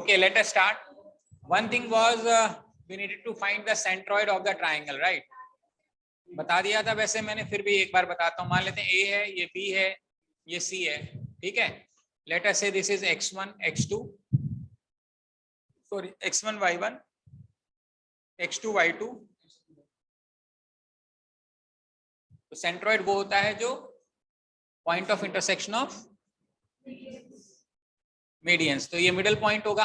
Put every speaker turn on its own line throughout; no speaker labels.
Okay, let us start. One thing was we needed to find the centroid of the triangle, right? बता दिया था वैसे मैंने, फिर भी एक बार बताता हूँ. मान लेते हैं A है, ये B है, ये C है, ठीक है. Let us say this is x1, x2, sorry, x1, y1, x2, y2. तो सेंट्रॉइड वो होता है जो point of intersection of medians. तो ये मिडल पॉइंट होगा.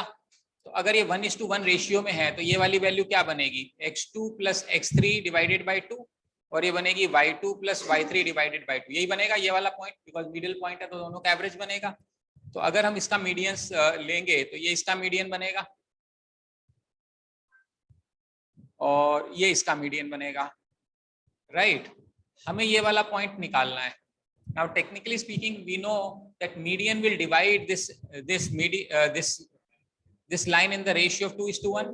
तो अगर ये 1:1 रेशियो में है तो ये वाली वैल्यू क्या बनेगी? x2 plus x3 divided by 2, और ये बनेगी y2 plus y3 divided by 2. यही बनेगा ये वाला पॉइंट, बिकॉज मिडिल पॉइंट है तो दोनों का एवरेज बनेगा. तो अगर हम इसका मीडियंस लेंगे तो ये इसका मीडियन बनेगा और ये इसका मीडियन बनेगा, राइट. हमें ये वाला पॉइंट निकालना है. Now technically speaking we know that median will divide this line in the ratio of 2:1.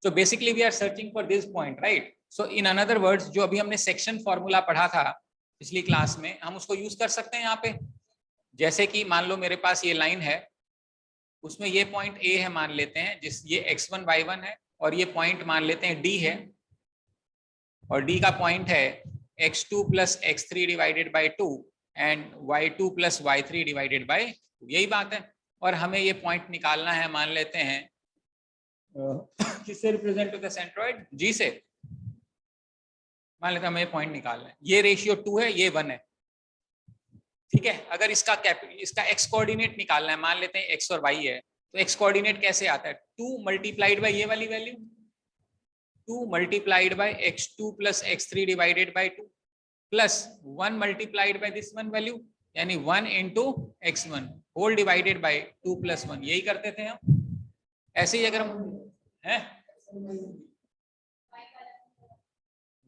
So basically we are searching for this point, right? So in another words, जो अभी हमने section formula पढ़ा था पिछली class में, हम उसको use कर सकते हैं यहाँ पे. जैसे कि मान लो मेरे पास ये लाइन है, उसमें ये पॉइंट A है मान लेते हैं, जिस ये x1 y1 है, और ये पॉइंट मान लेते हैं D है, और D का पॉइंट है x2 plus x3 divided by 2 and y2 plus y3 divided by 2. यही बात है. और हमें ये पॉइंट निकालना है, मान लेते हैं किससे रिप्रेजेंट होता है सेंट्रॉइड? G से. मान लेते हैं हमें ये पॉइंट निकालना है. ये रेशियो 2 है, ये 1 है, ठीक है. अगर इसका x कोऑर्डिनेट निकालना है, मान लेते हैं x और y है, तो x कोऑर्डिनेट कैसे आता है? 2 मल्टीप्लाइड बाई ये वाली value, 2 multiplied by x2 plus x3 divided by 2 plus 1 multiplied by this one value, यानी 1 into x1 whole divided by 2 plus 1. यही करते थे हम. ऐसे ही अगर हम है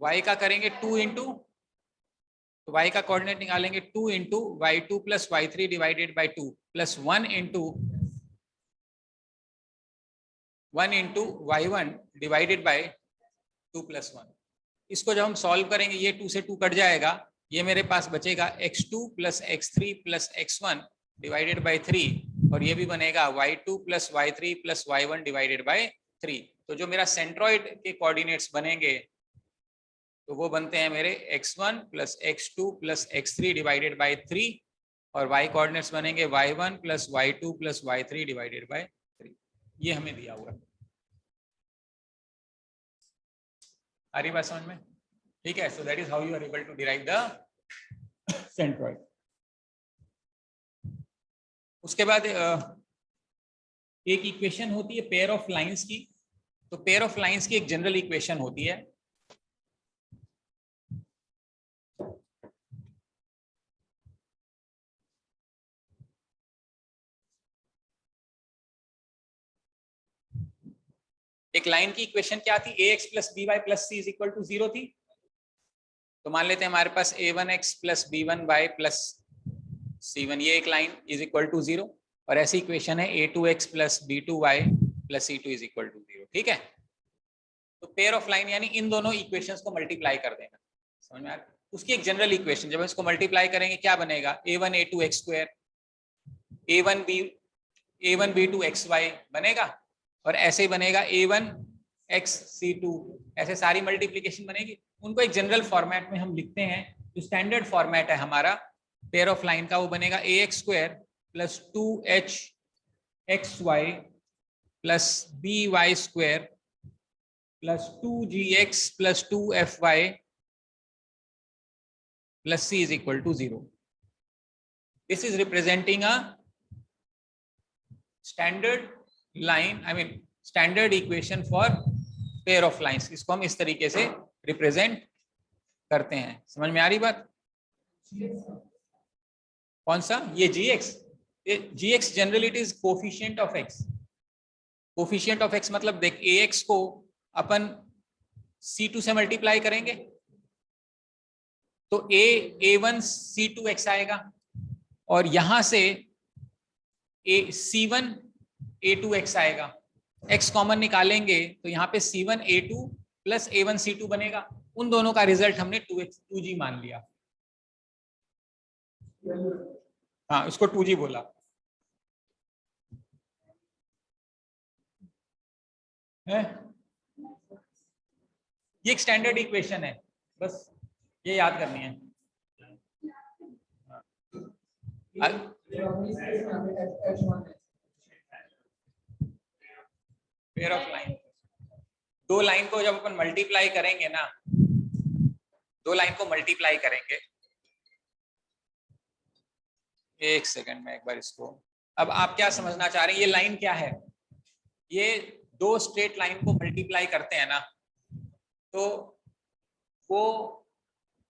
y का करेंगे 2 इंटू, तो y का कोऑर्डिनेट निकालेंगे 2 into y2 plus y3 divided by 2 plus 1 into y1 divided by 2 plus 1. इसको जब हम सॉल्व करेंगे, ये 2 से 2 कट जाएगा, ये मेरे पास बचेगा x2 plus x3 plus x1 divided by 3, और ये भी बनेगा y2 plus y3 plus y1 divided by 3. तो जो मेरा सेंट्रॉइड के कोऑर्डिनेट्स बनेंगे तो वो बनते हैं मेरे x1 plus x2 plus x3 divided by 3, और y कोऑर्डिनेट्स बनेंगे y1 plus y2 plus y3 divided by 3. ये हमें दिया हुआ है. आ रही बात समझ में? ठीक है. So that is how you are able to derive the centroid. उसके बाद एक इक्वेशन होती है पेयर ऑफ लाइंस की. तो पेयर ऑफ लाइंस की एक जनरल इक्वेशन होती है, एक लाइन की इक्वेशन क्या थी? ax plus B Y plus C is equal to 0 थी. तो मान लेते हैं हमारे पास a1x plus b1y plus c1, ये एक लाइन इज इक्वल टू 0, और ऐसी इक्वेशन है a2x plus b2y plus c2 is equal to 0. ठीक है. तो पेयर ऑफ लाइन यानी इन दोनों इक्वेशंस को मल्टीप्लाई कर देना. समझ में आ रहा है? उसकी एक जनरल इक्वेशन, जब हम इसको मल्टीप्लाई करेंगे क्या बनेगा? a1 a2x square a1 b2 xy बनेगा, और ऐसे ही बनेगा a1 x c2. ऐसे सारी मल्टीप्लिकेशन बनेगी. उनको एक जनरल फॉर्मेट में हम लिखते हैं, जो स्टैंडर्ड फॉर्मेट है हमारा पेयर ऑफ लाइन का, वो बनेगा ax square plus 2h xy plus by square plus 2gx plus 2fy plus c is equal to 0. This is representing a standard line, I mean standard equation for pair of lines. इसको हम इस तरीके से represent करते हैं. समझ में आ रही बात? कौन सा? ये gx generally it is coefficient of x. Coefficient of x मतलब देख, ax को अपन c2 से मल्टीप्लाई करेंगे तो a1 c2x आएगा, और यहां से c1 a2x आएगा. x कॉमन निकालेंगे तो यहाँ पे c1 a2 plus a1 c2 बनेगा. उन दोनों का रिजल्ट हमने 2g मान लिया. हाँ, इसको 2g बोला. है? ये एक स्टैंडर्ड इक्वेशन है, बस ये याद करनी है। पेयर ऑफ लाइन, दो लाइन को जब अपन मल्टीप्लाई करेंगे ना, दो लाइन को मल्टीप्लाई करेंगे, एक सेकंड में एक बार इसको, अब आप क्या समझना चाह रहे हैं, ये लाइन क्या है? ये दो स्ट्रेट लाइन को मल्टीप्लाई करते हैं ना, तो वो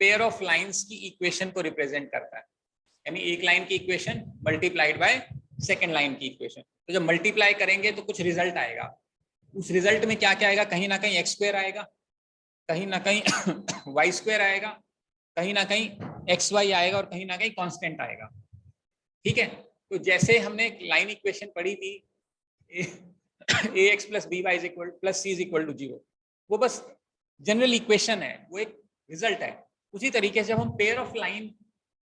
पेयर ऑफ लाइंस की इक्वेशन को रिप्रेजेंट करता है, यानी एक लाइन की equation multiplied by second line की इक्वेशन। तो जब मल्टीप्लाई करेंगे तो कुछ रिजल्ट आएगा, उस रिजल्ट में क्या क्या आएगा, कहीं ना कहीं एक्स स्क्वायर आएगा, कहीं ना कहीं वाई स्क्वायर आएगा, कहीं ना कहीं एक्स वाई आएगा, और कहीं ना कहीं कांस्टेंट आएगा। ठीक है, तो जैसे हमने एक लाइन इक्वेशन पढ़ी थी a x plus B Y plus C is equal to 0, वो बस जनरल इक्वेशन है, वो एक रिजल्ट है। उसी तरीके से जब हम पेयर ऑफ लाइन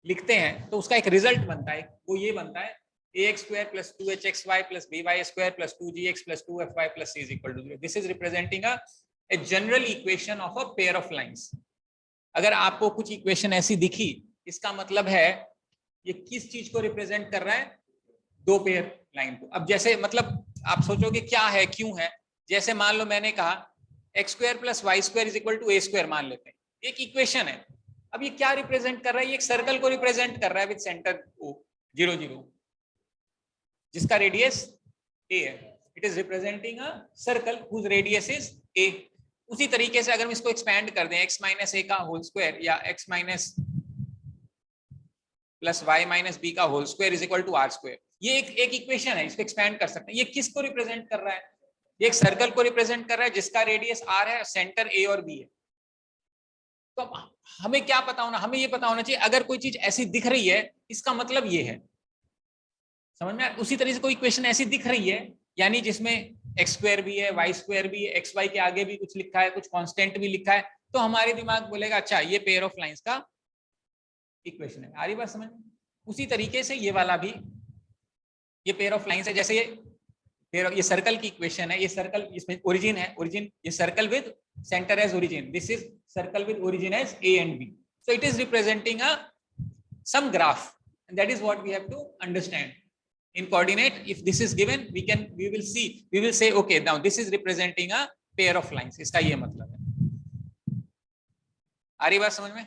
लिखते हैं तो उसका एक रिजल्ट बनता है, वो ये बनता है a x square plus 2hxy plus B y square plus 2gx plus 2fy plus c is equal to 0। This is representing a general equation of a pair of lines. अगर आपको कुछ इक्वेशन ऐसी दिखी, इसका मतलब है ये किस चीज को रिप्रेजेंट कर रहा है, दो पेयर लाइन को। अब जैसे मतलब आप सोचोगे क्या है, क्यों है, जैसे मान लो मैंने कहा X square plus Y square is equal to A square, मान लेते हैं, एक इक्वेशन है। अब ये क्या रिप्रेजेंट कर रहा है, ये एक सर्कल को रिप्रेजेंट कर रहा है विद सेंटर O 0 0, जिसका रेडियस a है। It is representing a circle whose radius is a। उसी तरीके से अगर हम इसको एक्सपैंड कर दें, x माइनस a का होल स्क्वायर या x minus plus y minus b का whole square is equal to r square, ये एक इक्वेशन है, इसको एक्सपैंड कर सकते हैं। ये किसको रिप्रेजेंट कर रहा है, ये एक सर्कल को रिप्रेजेंट कर रहा है जिसका रेडियस r है, सेंटर a और b है। तो हमें क्या पता होना, हमें ये पता होना चाहिए अगर कोई चीज ऐसी दिख रही है इसका मतलब ये है, समझ में? उसी तरह से कोई इक्वेशन ऐसी दिख रही है यानी जिसमें एक्स स्क्वायर भी है, वाई स्क्वायर भी है, एक्स वाई के आगे भी कुछ लिखा है, कुछ कांस्टेंट भी लिखा है, तो हमारे दिमाग बोलेगा अच्छा ये पेयर ऑफ लाइंस का इक्वेशन है। आ रही बात समझ में? उसी तरीके से ये वाला भी, ये पेयर ऑफ लाइंस है, जैसे ये सर्कल की इक्वेशन है, ये सर्कल इसमें ओरिजिन है, ओरिजिन ये circle with centre as origin, this is circle with origin as a and b, so it is representing a some graph, and that is what we have to understand in coordinate. If this is given, we will say okay, now this is representing a pair of lines, इसका ये मतलब है। आ रही बात समझ में?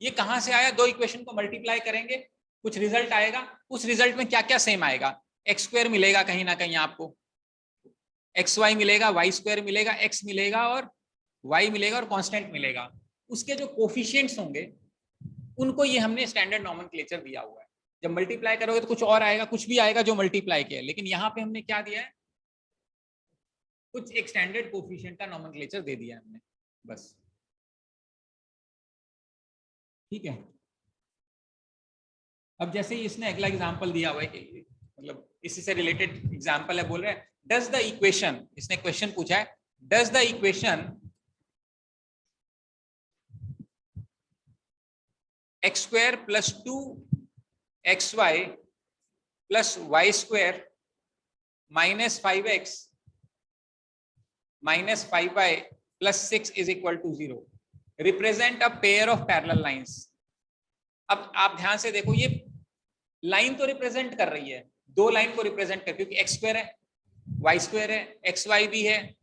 ये कहां से आया, दो इक्वेशन को मल्टीप्लाई करेंगे, कुछ रिजल्ट आएगा, उस रिजल्ट में क्या क्या सेम आएगा, एक्स स्क्वायर मिलेगा कहीं ना कहीं आपको, एक्स वाई मिलेगा, वाई स्क्वायर मिलेगा, एक्स मिलेगा और वाई मिलेगा और कांस्टेंट मिलेगा। उसके जो कोफिशिएंट्स होंगे उनको ये हमने स्टैंडर्ड नॉमेनक्लेचर दिया हुआ है। जब मल्टीप्लाई करोगे तो कुछ और आएगा, कुछ भी आएगा जो मल्टीप्लाई किया है, लेकिन यहाँ पे हमने क्या दिया है, कुछ एक स्टैंडर्ड कोफिशिएंट का नॉमेनक्लेचर दे दिया हमने, बस। ठीक है, अब जैसे इसने अगला एग्जांपल दिया हुआ है कि मतलब इसी से रिलेटेड एग्जांपल है, बोल रहे हैं डज द इक्वेशन, इसने क्वेश्चन पूछा है, does the equation X square plus 2xy प्लस Y square minus 5x minus 5y plus 6 is equal to 0 represent a pair of parallel lines. अब आप ध्यान से देखो, ये लाइन तो रिप्रेजेंट कर रही है, दो लाइन को रिप्रेजेंट कर, क्योंकि एक्स स्क्वायर है, वाई स्क्वायर है, एक्स वाई भी है,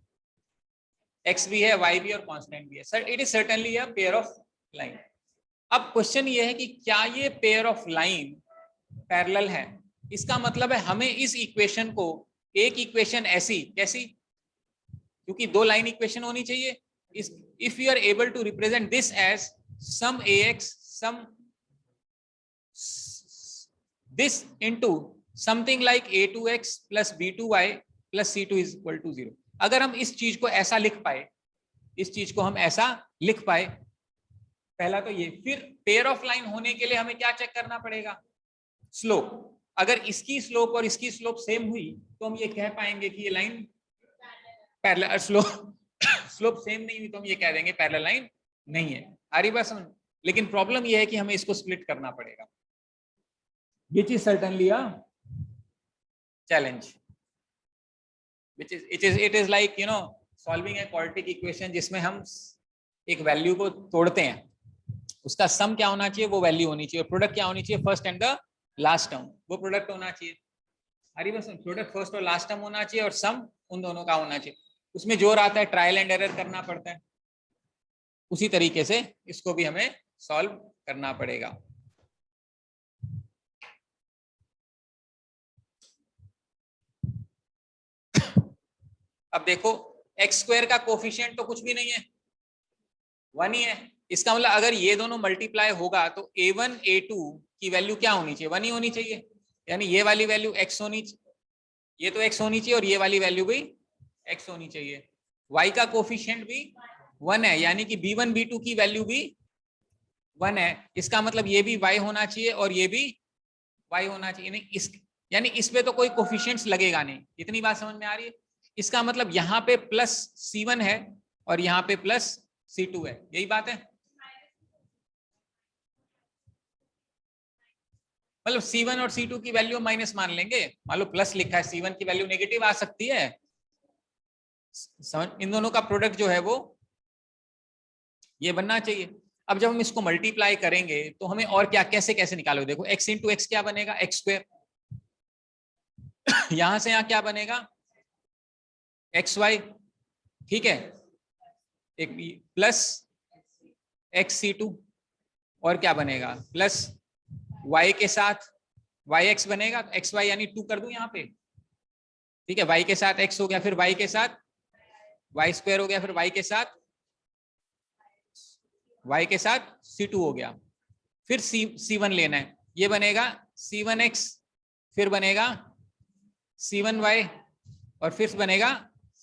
एक्स भी है, वाई भी और कांस्टेंट भी है, sir it is certainly a pair of line. अब क्वेश्चन ये है कि क्या ये पेयर ऑफ लाइन पैरेलल है, इसका मतलब है हमें इस इक्वेशन को, एक इक्वेशन ऐसी कैसी, क्योंकि दो लाइन इक्वेशन होनी चाहिए, if you are able to represent this as some ax some this into something like a2x plus b2y plus c2 is equal to 0, अगर हम इस चीज को ऐसा लिख पाए, इस चीज को हम ऐसा लिख पाए, पहला तो ये, फिर पेयर ऑफ लाइन होने के लिए हमें क्या चेक करना पड़ेगा, स्लोप। अगर इसकी स्लोप और इसकी स्लोप सेम हुई तो हम ये कह पाएंगे कि ये लाइन पैरेलल, स्लोप सेम नहीं हुई तो हम ये कह देंगे पैरेलल लाइन नहीं है। आ रही बात समझ? लेकिन प्रॉब्लम ये है कि हमें इसको स्प्लिट करना पड़ेगा, which is certainly a challenge। It is like solving a quadratic equation जिसमें हम एक वैल्यू को तोड़ते हैं, उसका सम क्या होना चाहिए, वो वैल्यू होनी चाहिए, प्रोडक्ट क्या होनी चाहिए, first and the last term, वो प्रोडक्ट होना चाहिए। अरे बस प्रोडक्ट फर्स्ट और लास्ट टर्म होना चाहिए और सम उन दोनों का होना चाहिए। उसमें जोर आता है, ट्रायल एंड एरर करना पड़ता है। उसी तरीके से इसको भी हमें सॉल्व करना पड़ेगा। अब देखो एक्स स्क्वायर का कोफिशिएंट तो कुछ भी नहीं है, 1 ही है। इसका मतलब अगर ये दोनों मल्टीप्लाई होगा तो a1 a2 की वैल्यू क्या होनी चाहिए, 1 ही होनी चाहिए। यानी ये वाली वैल्यू x होनी, ये तो x होनी चाहिए और ये वाली वैल्यू भी x होनी चाहिए। y का कोफिशिएंट भी 1 है, यानी कि b1 b2 की वैल्यू भी 1 है। इसका मतलब ये भी y होना चाहिए और ये भी y होना चाहिए। नहीं यानी इसमें तो कोई कोफिशिएंट्स लगेगा नहीं। इतनी बात समझ में आ रही है? इसका मतलब यहाँ पे प्लस c1 है और यहाँ पे प्लस c2 है, यही बात है। मतलब c1 और c2 की वैल्यू माइनस मान लेंगे। मान लो प्लस लिखा है, c1 की वैल्यू नेगेटिव आ सकती है। इन दोनों का प्रोडक्ट जो है वो ये बनना चाहिए। अब जब हम इसको मल्टीप्लाई करेंगे तो हमें और क्या कैसे कैसे निकालोगे, देखो x इंटू एक्स क्या बनेगा, एक्स स्क्वायर। यहां से यहां क्या बनेगा, एक्स वाई, ठीक है, एक प्लस एक्स सी टू, और क्या बनेगा प्लस y के साथ वाई एक्स बनेगा, एक्स वाई यानी 2 कर दूं यहाँ पे, ठीक है। y के साथ x हो गया, फिर y के साथ वाई स्क्वायर हो गया, फिर y के साथ c2 हो गया। फिर c1 लेना है, ये बनेगा c1x, फिर बनेगा c1y और फिर बनेगा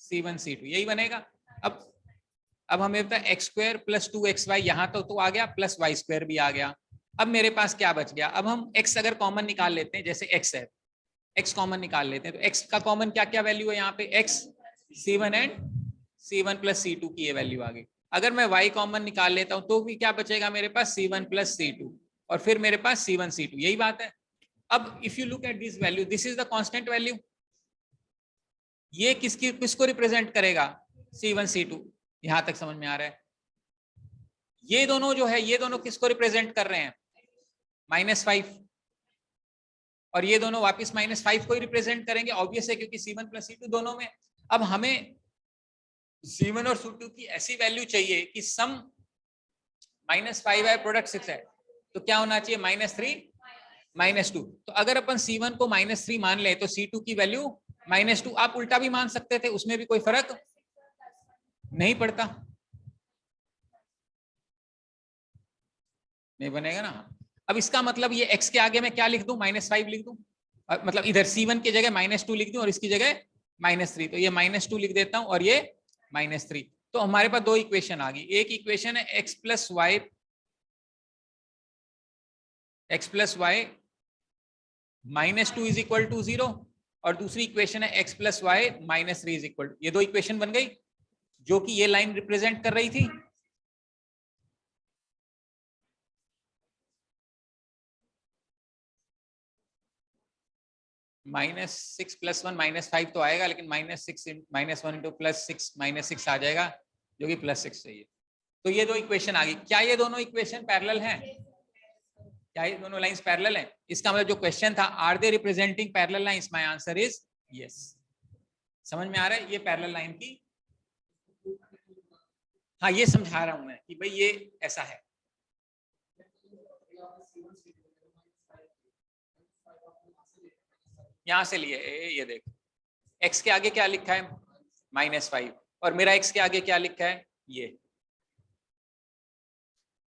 c1c2, यही बनेगा। अब हमें पता है एक्स स्क्वायर प्लस 2xy, यहां तो आ गया, प्लस वाई स्क्वायर भी आ गया। अब मेरे पास क्या बच गया, अब हम x अगर कॉमन निकाल लेते हैं, जैसे x है, x कॉमन निकाल लेते हैं, तो x का कॉमन क्या क्या वैल्यू है यहाँ पे, x c1 and c1 plus c2 की ये वैल्यू आ गई। अगर मैं y कॉमन निकाल लेता हूं तो भी क्या बचेगा मेरे पास, c1 प्लस c2 और फिर मेरे पास c1 c2, यही बात है। अब if you look at this value, this is the constant value. ये किसको रिप्रेजेंट करेगा, c1 c2, यहां तक समझ में आ रहा है। ये दोनों जो है, ये दोनों किसको रिप्रेजेंट कर रहे हैं, -5, और ये दोनों वापस -5 को ही रिप्रेजेंट करेंगे, ऑब्वियस है, क्योंकि c1 प्लस c2 दोनों में। अब हमें c1 और c2 की ऐसी वैल्यू चाहिए कि सम -5 है, प्रोडक्ट 6 है, तो क्या होना चाहिए, -3 -2। तो अगर अपन c1 को -3 मान ले तो c2 की वैल्यू -2। आप उल्टा भी मान सकते थे, उसमें भी कोई फर्क नहीं पड़ता, नहीं बनेगा ना। अब इसका मतलब ये x के आगे मैं क्या लिख दूं, -5 लिख दूं, मतलब इधर c1 की जगह -2 लिख दूं और इसकी जगह -3, तो ये -2 लिख देता हूं और ये -3। तो हमारे पास दो इक्वेशन आ गई। एक इक्वेशन है x plus Y -2 is equal to 0, और दूसरी इक्वेशन है x plus Y -3 is equal to, ये दो इक्वेशन बन गई जो कि ये लाइन रिप्रेजेंट कर रही थी। -6 + 1 -5 तो आएगा, लेकिन -1 इंटू +6 -6 आ जाएगा, जो कि +6 चाहिए। तो ये दो इक्वेशन आ गई। क्या ये दोनों इक्वेशन पैरेलल हैं, क्या ये दोनों लाइंस पैरेलल हैं? इसका मतलब जो क्वेश्चन था, are they representing parallel lines, my answer is yes. समझ में आ रहा है, ये पैरेलल लाइन की, हाँ ये समझा रहा हूं मैं कि भाई ये ऐसा है। यहां से लिए, ये देख, x के आगे क्या लिखा है, -5, और मेरा x के आगे क्या लिखा है, ये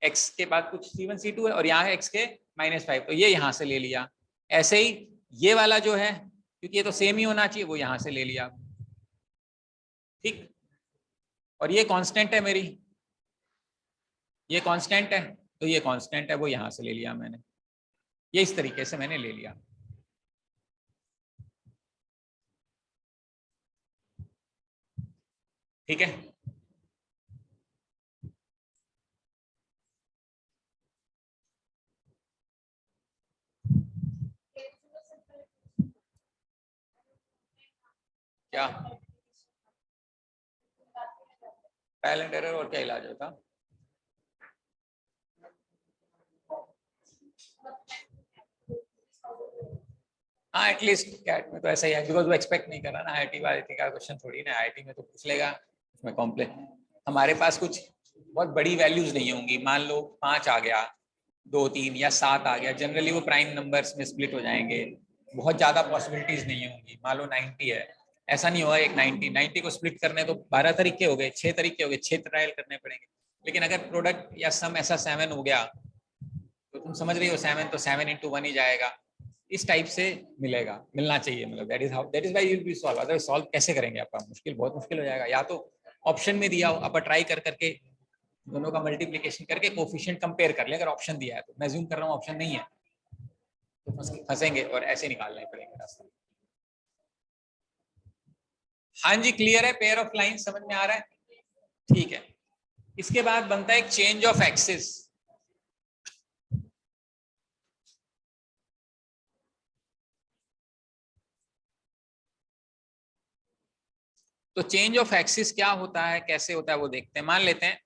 x के बाद कुछ c1 c2 है और यहाँ है x के -5, तो ये यहां से ले लिया। ऐसे ही ये वाला जो है, क्योंकि ये तो सेम ही होना चाहिए, वो यहां से ले लिया, ठीक। और ये कांस्टेंट है मेरी, ये कांस्टेंट है, तो ये कांस्टेंट है, वो यहां से ले लिया मैंने, ये इस तरीके से मैंने ले लिया। ठीक है, क्या ट्रायल एंड एरर और क्या इलाज होता? हाँ एटलीस्ट कैट में तो ऐसा ही है, बिकॉज वो एक्सपेक्ट नहीं कर रहा ना, आईआईटी वाईआईटी का क्वेश्चन थोड़ी ना, आईआईटी में तो पूछ लेगा उसमें कॉम्प्लेक्स। हमारे पास कुछ बहुत बड़ी वैल्यूज नहीं होंगी, मान लो 5 आ गया, 2 3 या 7 आ गया, जनरली वो प्राइम नंबर्स में स्प्लिट हो जाएंगे, बहुत ज्यादा पॉसिबिलिटीज नहीं होंगी। मान लो 90 है, ऐसा नहीं होगा एक 90 को स्प्लिट करने तो 12 तरीके हो गए, 6 तरीके हो गए, 6 ट्रायल करने पड़ेंगे। लेकिन अगर प्रोडक्ट या सम ऐसा 7 हो गया तो तुम समझ रही हो 7 तो 7 into 1 ही जाएगा, इस टाइप से मिलेगा, मिलना चाहिए, मतलब that is how, that is why you will be solve. Other solve कैसे करेंगे, आपका मुश्किल, बहुत मुश्किल हो जाएगा। या तो ऑप्शन में दिया हो, आप ट्राई कर करके दोनों का मल्टीप्लिकेशन करके कोफिशिएंट कंपेयर कर ले, अगर ऑप्शन दिया है तो। मैं अज्यूम कर रहा हूँ ऑप्शन नहीं है तो फंसेंगे और ऐसे निकालने पड़ेंगे रास्ता। हाँ जी क्लियर है, पेयर ऑफ लाइन समझ में आ रहा है, ठीक है। इसके बाद बनता है एक चेंज ऑफ एक्सिस। तो चेंज ऑफ एक्सिस क्या होता है, कैसे होता है वो देखते हैं। मान लेते हैं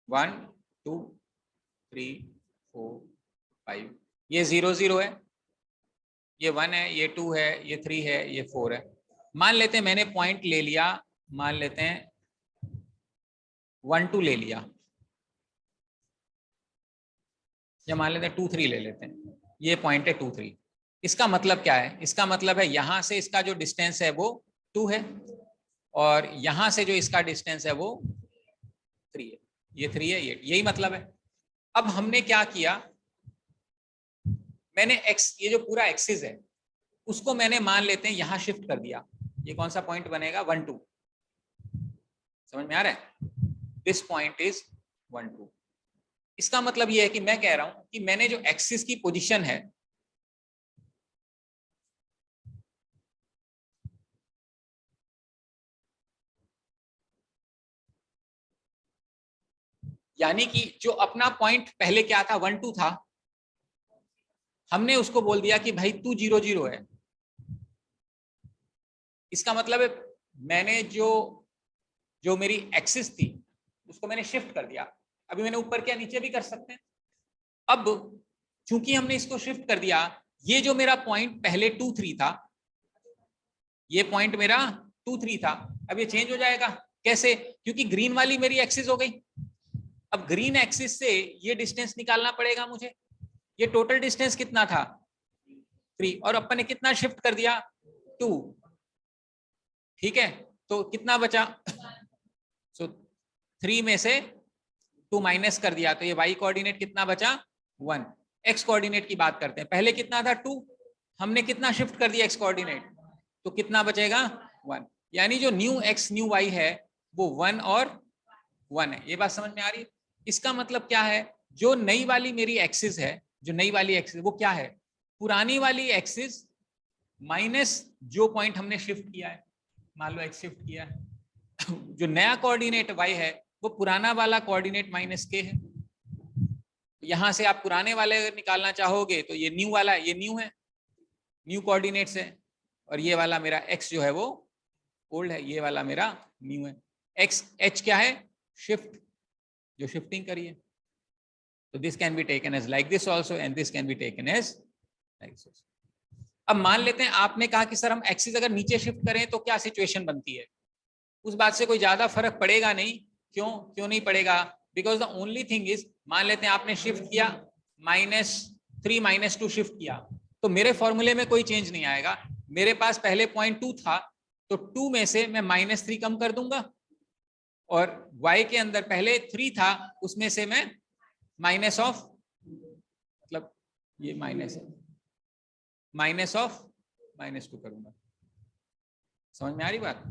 1 2 3 4 5, ये 0 0 है, ये 1 है, ये 2 है, ये 3 है, ये 4 है। मान लेते हैं मैंने पॉइंट ले लिया, मान लेते हैं 1 2 ले लिया, या मान लेते हैं 2 3 ले लेते हैं, ये पॉइंट है 2 3। इसका मतलब क्या है, इसका मतलब है यहां से इसका जो डिस्टेंस है वो 2 है, और यहां से जो इसका डिस्टेंस है वो 3 है, ये 3 है, ये यही मतलब है। अब हमने क्या किया, मैंने एक्स, ये जो पूरा एक्सिस है उसको मैंने मान लेते हैं यहां शिफ्ट कर दिया। ये कौन सा पॉइंट बनेगा, 1 2, समझ में आ रहा है, दिस पॉइंट इज 1 2। इसका मतलब ये है कि मैं कह रहा हूं कि मैंने जो एक्सिस की पोजीशन है, यानी कि जो अपना पॉइंट पहले क्या था 1 2 था, हमने उसको बोल दिया कि भाई तू 0 0 है। इसका मतलब है मैंने जो जो मेरी एक्सिस थी उसको मैंने शिफ्ट कर दिया। अभी मैंने ऊपर क्या नीचे भी कर सकते हैं। अब चूंकि हमने इसको शिफ्ट कर दिया, ये जो मेरा पॉइंट पहले 2 3 था, ये पॉइंट मेरा 2 3 था, अब ये चेंज हो जाएगा। कैसे, क्योंकि ग्रीन वाली मेरी एक्सिस हो गई। अब ग्रीन एक्सिस से ये डिस्टेंस निकालना पड़ेगा मुझे। ये टोटल डिस्टेंस कितना था 3, और अपन ने कितना शिफ्ट कर दिया 2, ठीक है, तो कितना बचा, सो 3 में से 2 माइनस कर दिया, तो ये y कोऑर्डिनेट कितना बचा 1। x कोऑर्डिनेट की बात करते हैं, पहले कितना था 2, हमने कितना शिफ्ट कर दिया x कोऑर्डिनेट, तो कितना बचेगा 1। यानी जो न्यू x न्यू y है वो 1 और 1 है। ये बात समझ में आ रही है। इसका मतलब क्या है, जो नई वाली मेरी एक्सिस है, जो नई वाली एक्सिस वो क्या है, पुरानी वाली एक्सिस माइनस जो पॉइंट हमने शिफ्ट किया है, मान लो x शिफ्ट किया है, जो नया कोऑर्डिनेट y है वो पुराना वाला कोऑर्डिनेट माइनस k है। यहां से आप पुराने वाले अगर निकालना चाहोगे तो ये न्यू वाला, ये न्यू है, न्यू कोऑर्डिनेट्स है, और ये वाला मेरा x जो है वो ओल्ड है, ये वाला मेरा न्यू है। x h क्या है, शिफ्ट, जो शिफ्टिंग करिए। तो this can be taken as like this also, and this can be taken as like this. अब मान लेते हैं आपने कहा कि सर हम एक्सिस अगर नीचे शिफ्ट करें तो क्या सिचुएशन बनती है। उस बात से कोई ज्यादा फर्क पड़ेगा नहीं। क्यों, क्यों नहीं पड़ेगा, because the only thing is, मान लेते हैं आपने शिफ्ट किया -3 -2 शिफ्ट किया, तो मेरे फॉर्मूले में कोई चेंज नहीं आएगा। मेरे पास पहले पॉइंट 2 था, तो 2 में से मैं -3 कम कर दूंगा, और y के अंदर पहले 3 था, उसमें से मैं माइनस ऑफ, मतलब ये माइनस है, माइनस ऑफ -2 करूंगा। समझ में आ रही बात।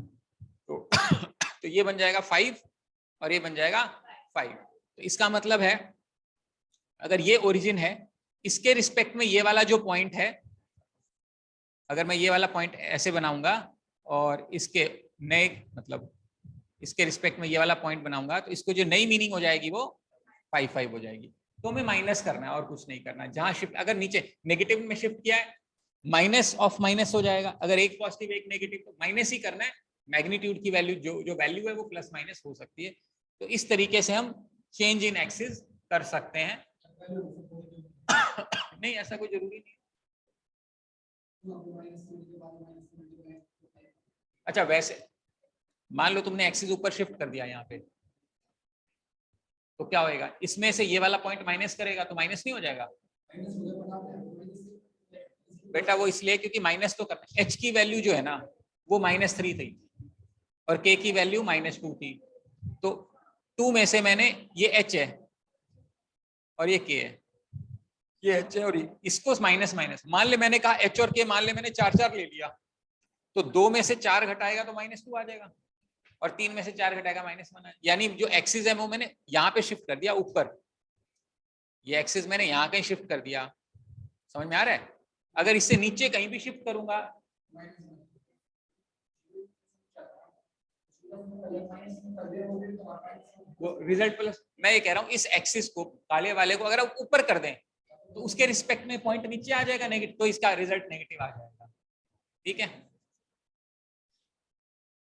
तो ये बन जाएगा 5 और ये बन जाएगा 5। तो इसका मतलब है अगर ये ओरिजिन है, इसके रिस्पेक्ट में ये वाला जो पॉइंट है, अगर मैं ये वाला पॉइंट ऐसे बनाऊंगा और इसके नए, मतलब इसके रिस्पेक्ट में ये वाला पॉइंट बनाऊंगा, तो इसको जो नई मीनिंग हो जाएगी वो 5 5 हो जाएगी। तो हमें माइनस करना है और कुछ नहीं करना है। जहां शिफ्ट, अगर नीचे नेगेटिव में शिफ्ट किया है माइनस ऑफ माइनस हो जाएगा, अगर एक पॉजिटिव एक नेगेटिव तो माइनस ही करना है, मैग्नीट्यूड की वैल्यू जो वैल्यू है वो प्लस माइनस हो सकती है। तो इस तरीके से हम चेंज इन एक्सिस कर सकते हैं। नहीं ऐसा कोई जरूरी नहीं। अच्छा वैसे मान लो तुमने एक्सिस ऊपर शिफ्ट कर दिया यहाँ पे, तो क्या होएगा, इसमें से ये वाला पॉइंट माइनस करेगा तो माइनस नहीं हो जाएगा बेटा? वो इसलिए क्योंकि माइनस तो करना, एच की वैल्यू जो है ना वो -3 थी और के की वैल्यू -2 थी, तो 2 में से मैंने, ये एच है और ये के है, ये एच है और इसको माइनस माइनस, मान ले मैंने कहा एच और के, मान ले मैंने 4 ले लिया, तो 2 में से 4 घटाएगा तो -2 आ जाएगा और 3 में से 4 घटाएगा -1, यानी जो एक्सिस है वो मैंने यहाँ पे शिफ्ट कर दिया ऊपर, ये एक्सिस मैंने यहाँ कहीं शिफ्ट कर दिया। समझ में आ रहा है? अगर इससे नीचे कहीं भी शिफ्ट करूंगा वो रिजल्ट प्लस, मैं ये कह रहा हूँ इस एक्सिस को, काले वाले को अगर आप ऊपर कर दें तो उसके रिस्पेक्ट में पॉइंट नीचे आ जाएगा नेगेटिव, तो इसका रिजल्ट नेगेटिव आ जाएगा। ठीक है,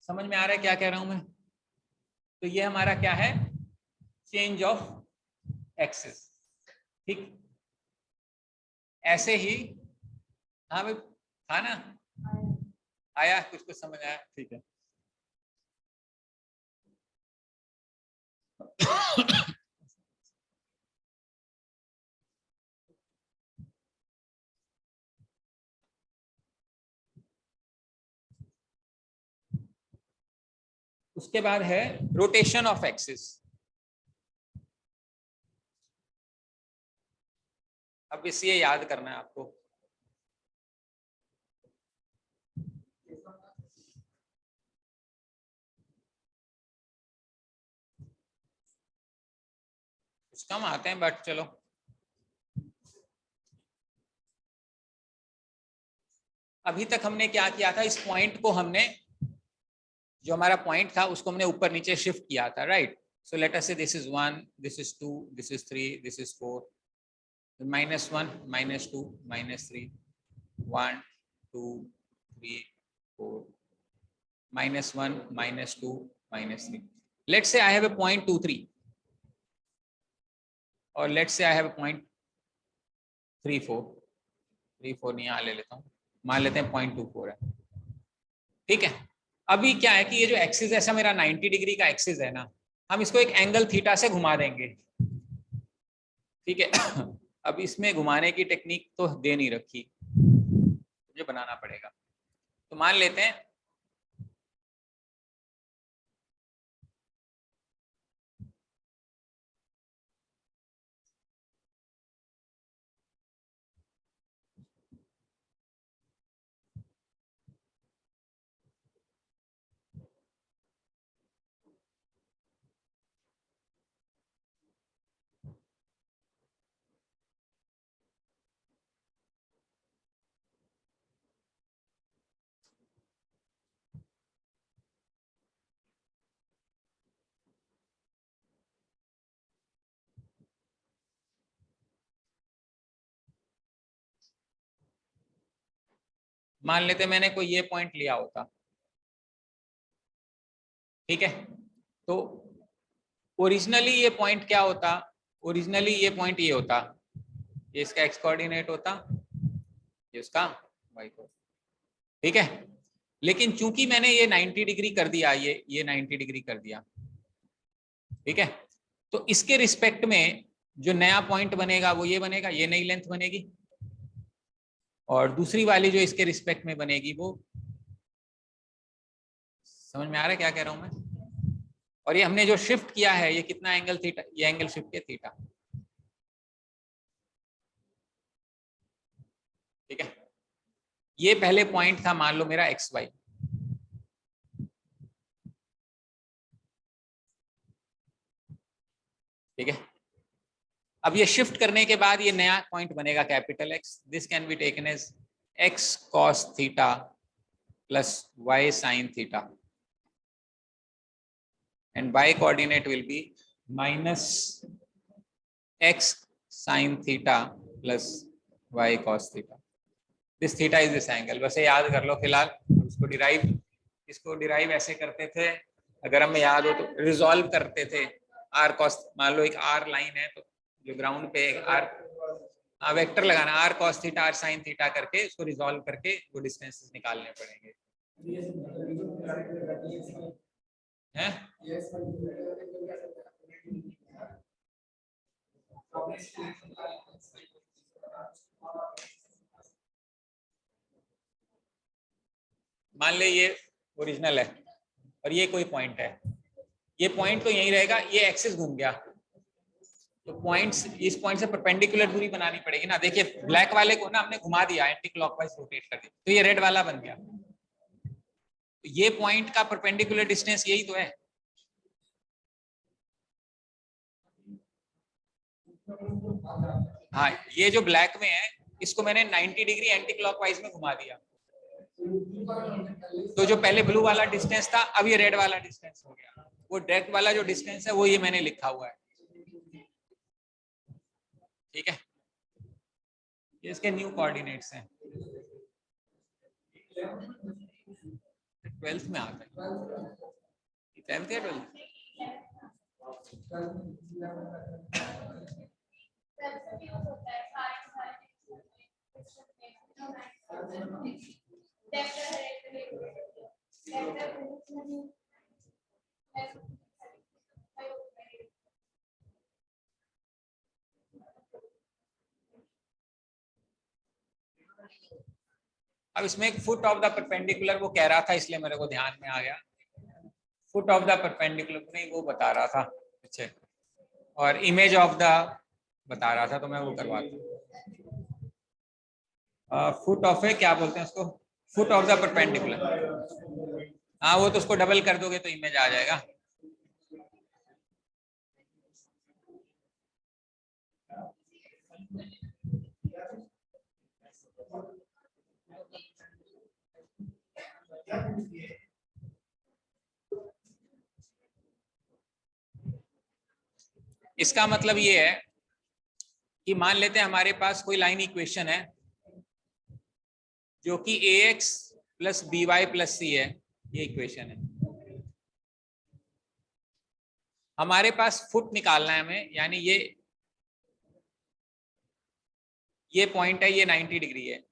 समझ में आ रहा है क्या कह रहा हूं मैं? तो ये हमारा क्या है, चेंज ऑफ एक्सिस। ठीक, ऐसे ही, हाँ भाई था ना, आया कुछ कुछ समझ आया? ठीक है। उसके बाद है रोटेशन ऑफ एक्सिस। अब इसे याद करना है आपको। कुछ कम आते हैं बट चलो, अभी तक हमने क्या किया था, इस पॉइंट को हमने, जो हमारा पॉइंट था उसको हमने ऊपर नीचे शिफ्ट किया था, राइट? सो लेट अस से this is 1, this is 2, this is 3, this is 4, -1 -2 -3 1 2 3 4 -1 -2 -3। Let's say I have a point 2 3 और let's say I have a point 3 4 नहीं, यहाँ ले लेता हूँ, मान लेते हैं 0.24 है। ठीक है, अभी क्या है कि ये जो एक्सिस ऐसा मेरा 90 डिग्री का एक्सिस है ना, हम इसको एक एंगल थीटा से घुमा देंगे। ठीक है, अब इसमें घुमाने की टेक्निक तो दे नहीं रखी, मुझे बनाना पड़ेगा। तो मान लेते हैं मैंने कोई ये पॉइंट लिया होता। ठीक है, तो ओरिजिनली ये पॉइंट क्या होता, ओरिजिनली ये पॉइंट ये होता, ये इसका एक्स कोऑर्डिनेट होता, ये उसका वाई कोऑर्डिनेट। ठीक है, लेकिन चूंकि मैंने ये 90 डिग्री कर दिया, ये 90 डिग्री कर दिया, ठीक है, तो इसके रिस्पेक्ट में जो नया पॉइंट बनेगा वो ये बनेगा, ये नई लेंथ बनेगी, और दूसरी वाली जो इसके रिस्पेक्ट में बनेगी वो, समझ में आ रहा है क्या कह रहा हूं मैं? और ये हमने जो शिफ्ट किया है ये कितना एंगल थीटा, ये एंगल शिफ्ट किया थीटा। ठीक है, ये पहले पॉइंट था मान लो मेरा एक्स वाई। ठीक है, अब ये शिफ्ट करने के बाद ये नया पॉइंट बनेगा capital X, this can be taken as X cos theta plus Y sine theta, and y coordinate will be minus x sin theta plus y cos theta. This theta is this angle, बस ये याद कर लो फिलहाल। इसको derive ऐसे करते थे, अगर हमें याद हो तो रिजॉल्व करते थे। आर कॉस, मान लो एक आर लाइन है तो जो ग्राउंड पे आर वेक्टर लगाना, R cos theta R sine theta करके उसको रिजॉल्व करके वो डिस्टेंसेस निकालने पड़ेंगे हैं। मान ले ये ओरिजिनल है और ये कोई पॉइंट है, ये पॉइंट तो यही रहेगा, ये एक्सिस घूम गया तो पॉइंट्स, इस पॉइंट से परपेंडिकुलर दूरी बनानी पड़ेगी ना। देखिए ब्लैक वाले को ना हमने घुमा दिया, एंटी क्लॉकवाइज रोटेट कर दिया, तो ये रेड वाला बन गया। तो ये पॉइंट का परपेंडिकुलर डिस्टेंस यही तो है। हाँ, ये जो ब्लैक में है इसको मैंने 90 डिग्री एंटी क्लॉकवाइज में घुमा दिया, तो जो पहले ब्लू वाला डिस्टेंस था अब ये रेड वाला डिस्टेंस हो गया। वो रेड वाला जो डिस्टेंस है वो ये मैंने लिखा हुआ है, ठीक है। ये इसके न्यू कोऑर्डिनेट्स हैं, 12th में आता है, 10th या 12th। अब इसमें एक फुट ऑफ द परपेंडिकुलर वो कह रहा था, इसलिए मेरे को ध्यान में आ गया। फुट ऑफ द परपेंडिकुलर नहीं वो बता रहा था, अच्छा, और इमेज ऑफ द बता रहा था, तो मैं वो करवाता। फुट ऑफ है, क्या बोलते हैं उसको, फुट ऑफ द परपेंडिकुलर। हाँ वो तो उसको डबल कर दोगे तो इमेज आ जाएगा। इसका मतलब ये है कि मान लेते हैं हमारे पास कोई लाइन इक्वेशन है जो कि ax plus B Y plus c है, ये इक्वेशन है। हमारे पास फुट निकालना है हमें, यानी ये पॉइंट है, ये 90 डिग्री है,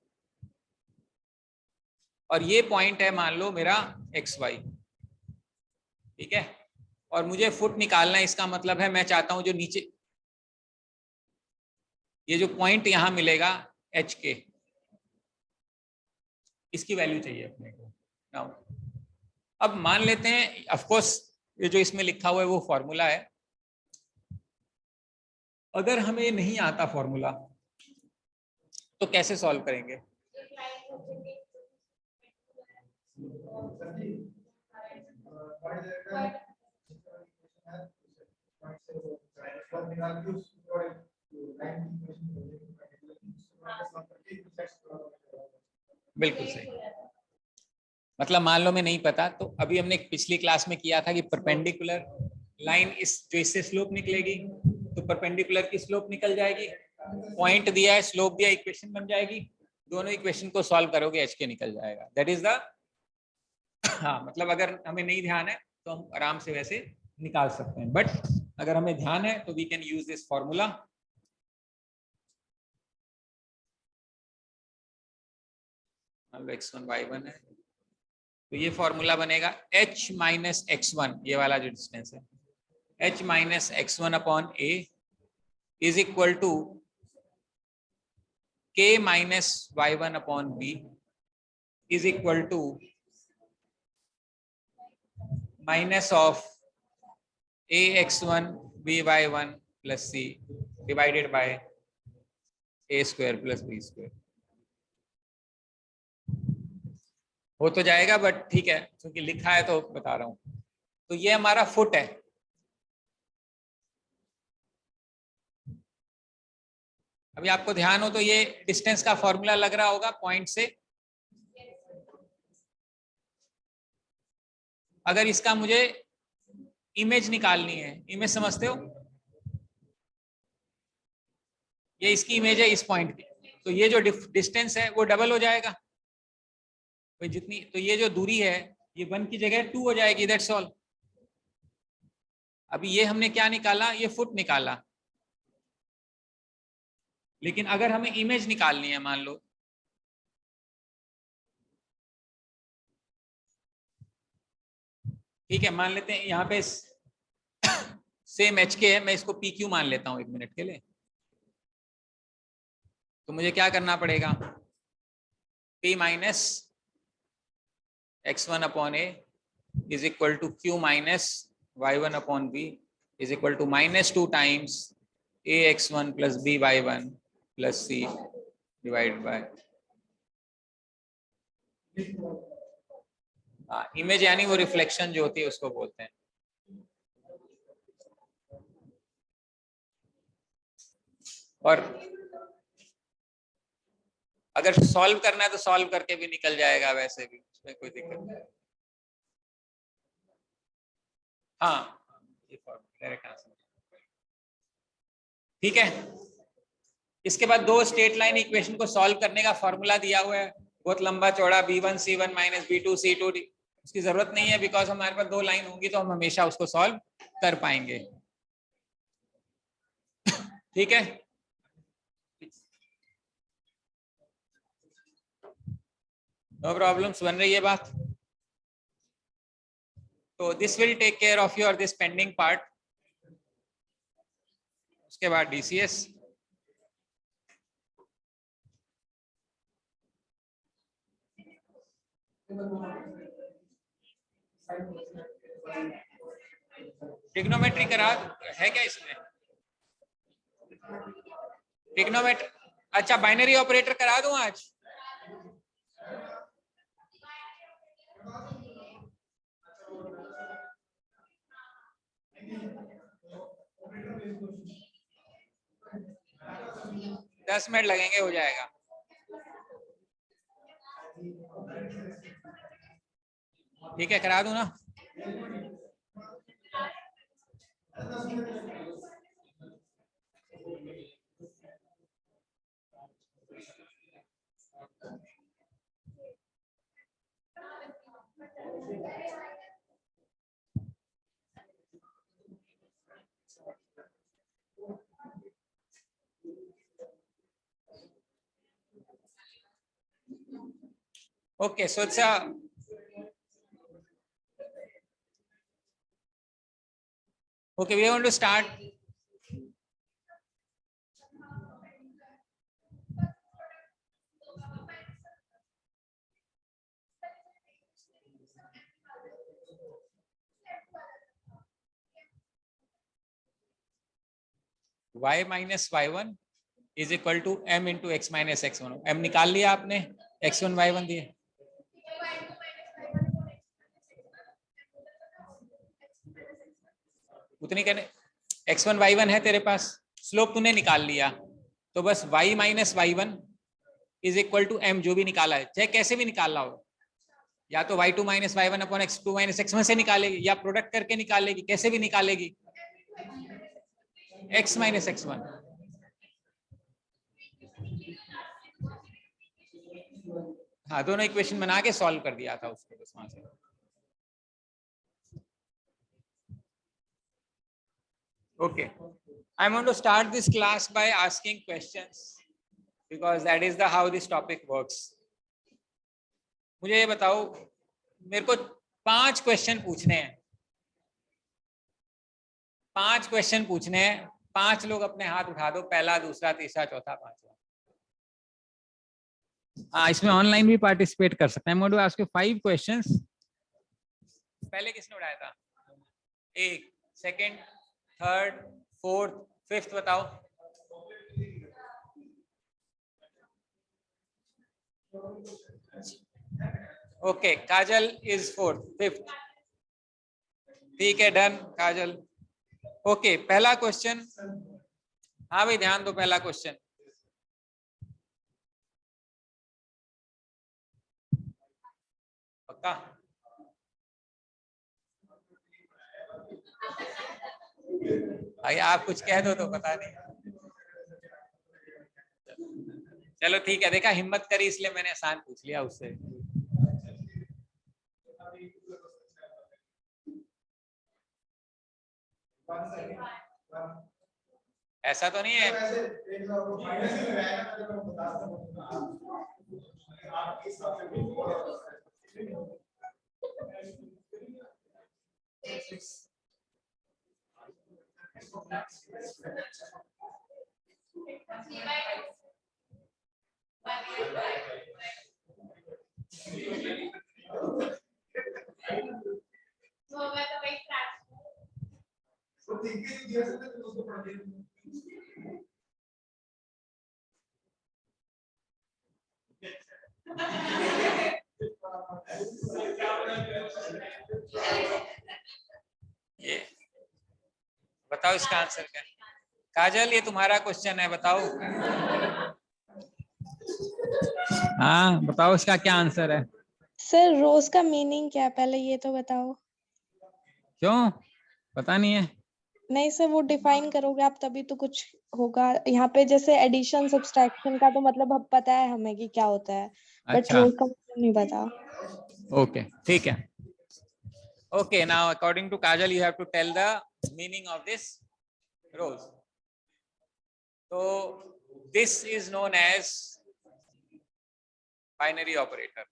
और ये पॉइंट है मान लो मेरा एक्स वाई, ठीक है। और मुझे फुट निकालना है, इसका मतलब है मैं चाहता हूं जो नीचे ये जो पॉइंट यहां मिलेगा एच के, इसकी वैल्यू चाहिए अपने को। अब मान लेते हैं, ऑफ कोर्स ये जो इसमें लिखा हुआ है वो फॉर्मूला है, अगर हमें ये नहीं आता फॉर्मूला तो कैसे सॉल्व करेंगे? बिल्कुल सही। मतलब मान लो मैं नहीं पता, तो अभी हमने पिछली क्लास में किया था कि परपेंडिकुलर लाइन इस जो इससे स्लोप निकलेगी तो परपेंडिकुलर की स्लोप निकल जाएगी, पॉइंट दिया है, स्लोप दिया, इक्वेशन बन जाएगी, दोनों इक्वेशन को सॉल्व करोगे एच के निकल जाएगा, दैट इज द हाँ, मतलब अगर हमें नहीं ध्यान है तो हम आराम से वैसे निकाल सकते हैं, बट अगर हमें ध्यान है तो we can use this formula. x1 y1 है तो ये फॉर्मूला बनेगा h माइनस x1, ये वाला जो डिस्टेंस है, h minus x1 upon a is equal to k minus y1 upon b is equal to minus of ax1 by1 plus c divided by a square plus b square. हो तो जाएगा, but ठीक है क्योंकि लिखा है तो बता रहा हूं। तो ये हमारा फुट है, अभी आपको ध्यान हो तो ये डिस्टेंस का फॉर्मूला लग रहा होगा पॉइंट से। अगर इसका मुझे इमेज निकालनी है, इमेज समझते हो, ये इसकी इमेज है इस पॉइंट की, तो ये जो डिस्टेंस है वो डबल हो जाएगा, तो जितनी, तो ये जो दूरी है ये 1 की जगह 2 हो जाएगी, दैट्स ऑल। अभी ये हमने क्या निकाला, ये फुट निकाला, लेकिन अगर हमें इमेज निकालनी है, मान लो ठीक है, मान लेते हैं यहाँ पे सेम एच के है, मैं इसको पी क्यू मान लेता हूँ 1 मिनट के लिए। तो मुझे क्या करना पड़ेगा, P minus x1 upon A is equal to Q minus y1 upon b is equal to -2 times ax1 plus by1 plus c divide by image, यानी वो रिफ्लेक्शन जो होती है उसको बोलते हैं। और अगर सॉल्व करना है तो सॉल्व करके भी निकल जाएगा, वैसे भी उसमें कोई दिक्कत नहीं। हाँ, ये डायरेक्ट आंसर ठीक है। इसके बाद दो स्ट्रेट लाइन इक्वेशन को सॉल्व करने का फॉर्मूला दिया हुआ है, बहुत लंबा चौड़ा, b1 c1 minus b2 c2 d। उसकी जरूरत नहीं है, बिकॉज हमारे पास 2 लाइन होंगी तो हम हमेशा उसको सॉल्व कर पाएंगे। ठीक है, नो प्रॉब्लम्स, बन रही है बात। तो this will take care of your this pending part. उसके बाद डीसीएस। ट्रिग्नोमेट्री करा है क्या इसमें, ट्रिग्नोमेट्री, अच्छा बाइनरी ऑपरेटर करा दूं आज। दस मिनट लगेंगे, हो जाएगा। ठीक है, करा दूं ना। Okay, so it's a okay. We are going to start. Y minus y1 is equal to m into x minus x1। m निकाल लिया आपने, x1 y1 दिए। उतनी कहने, x1 y1 है तेरे पास, स्लोप तूने निकाल लिया, तो बस y minus y1 is equal to m, जो भी निकाला है, चाहे कैसे भी निकालना हो, या तो y2 minus y1 upon x2 minus x1 से निकालेगी, या प्रोडक्ट करके निकालेगी, कैसे भी निकालेगी, x माइनस x1। हाँ, दोनों इक्वेशन बना के सॉल्व कर दिया था उसको, बस वहां से। Okay, I'm going to start this class by asking questions because that is the how this topic works. मुझे ये बताओ, मेरे को 5 क्वेश्चन पूछने हैं, 5 क्वेश्चन पूछने हैं। 5 लोग अपने हाथ उठा दो, पहला, दूसरा, तीसरा, चौथा, पांचवा। हाँ, इसमें ऑनलाइन भी पार्टिसिपेट कर सकते हैं। I'm going to ask you 5 questions. पहले किसने उठाया था? 1, सेकंड, थर्ड, फोर्थ, फिफ्थ बताओ। Okay, Kajal is fourth, fifth. ठीक है, डन काजल। ओके, पहला क्वेश्चन। हाँ भाई, ध्यान दो, पहला क्वेश्चन। पक्का? भाई आप कुछ कह दो तो पता नहीं। चलो ठीक है, देखा हिम्मत करी इसलिए मैंने आसान पूछ लिया उससे। ऐसा तो नहीं है। ये बताओ इसका आंसर क्या है? काजल ये तुम्हारा क्वेश्चन है, बताओ। हाँ बताओ इसका क्या आंसर है।
सर रोज का मीनिंग क्या है, पहले ये तो बताओ।
क्यों पता नहीं है?
नहीं सर, वो डिफाइन करोगे आप तभी तो कुछ होगा। यहाँ पे जैसे एडिशन सब्सट्रैक्शन का तो मतलब अब पता है हमें कि क्या होता है, बट
अच्छा
रोज का मतलब नहीं पता।
ओके ठीक है। Okay, now according to Kajal, you have to tell the meaning of this rose. So this is known as binary operator.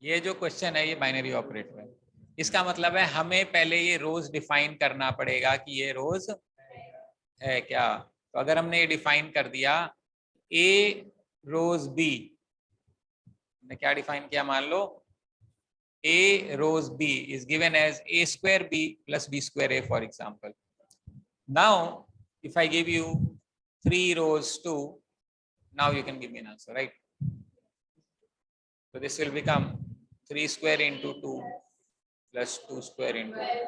ये जो क्वेश्चन है ये बाइनरी ऑपरेटर है। इसका मतलब है हमें पहले ये रोज डिफाइन करना पड़ेगा कि ये रोज है क्या। तो अगर हमने ये डिफाइन कर दिया ए रोज बी, ने क्या डिफाइन किया, मान लो a rows b is given as a square b plus b square a, for example. Now if I give you 3 rows 2, now you can give me an answer, right? So this will become 3 square into 2 plus 2 square into 2.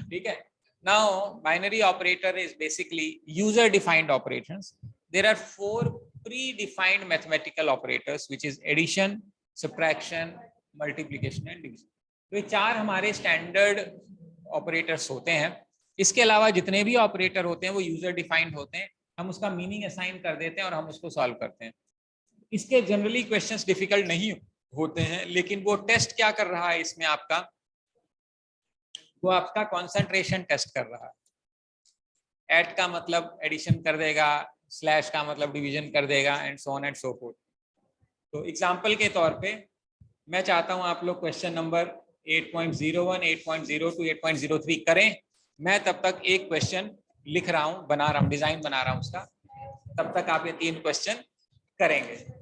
ठीक है। Now binary operator is basically user defined operations. There are 4 predefined mathematical operators which is addition, subtraction, multiplication and division. तो ये 4 हमारे standard operators होते हैं। इसके अलावा जितने भी ऑपरेटर होते हैं वो यूजर डिफाइंड होते हैं। हम उसका मीनिंग असाइन कर देते हैं और हम उसको सॉल्व करते हैं। इसके जनरली क्वेश्चंस डिफिकल्ट नहीं होते हैं, लेकिन वो टेस्ट क्या कर रहा है इसमें आपका, वो आपका कंसंट्रेशन टेस्ट कर रहा है। ऐड का मतलब एडिशन कर देगा, स्लैश का मतलब डिवीजन कर देगा and so on and so fourth. तो एग्जांपल के तौर पे मैं चाहता हूं आप लोग क्वेश्चन नंबर 8.01, 8.02, 8.03 करें। मैं तब तक एक क्वेश्चन लिख रहा हूं, बना रहा हूं, डिजाइन बना रहा हूं उसका। तब तक आप ये 3 क्वेश्चन करेंगे।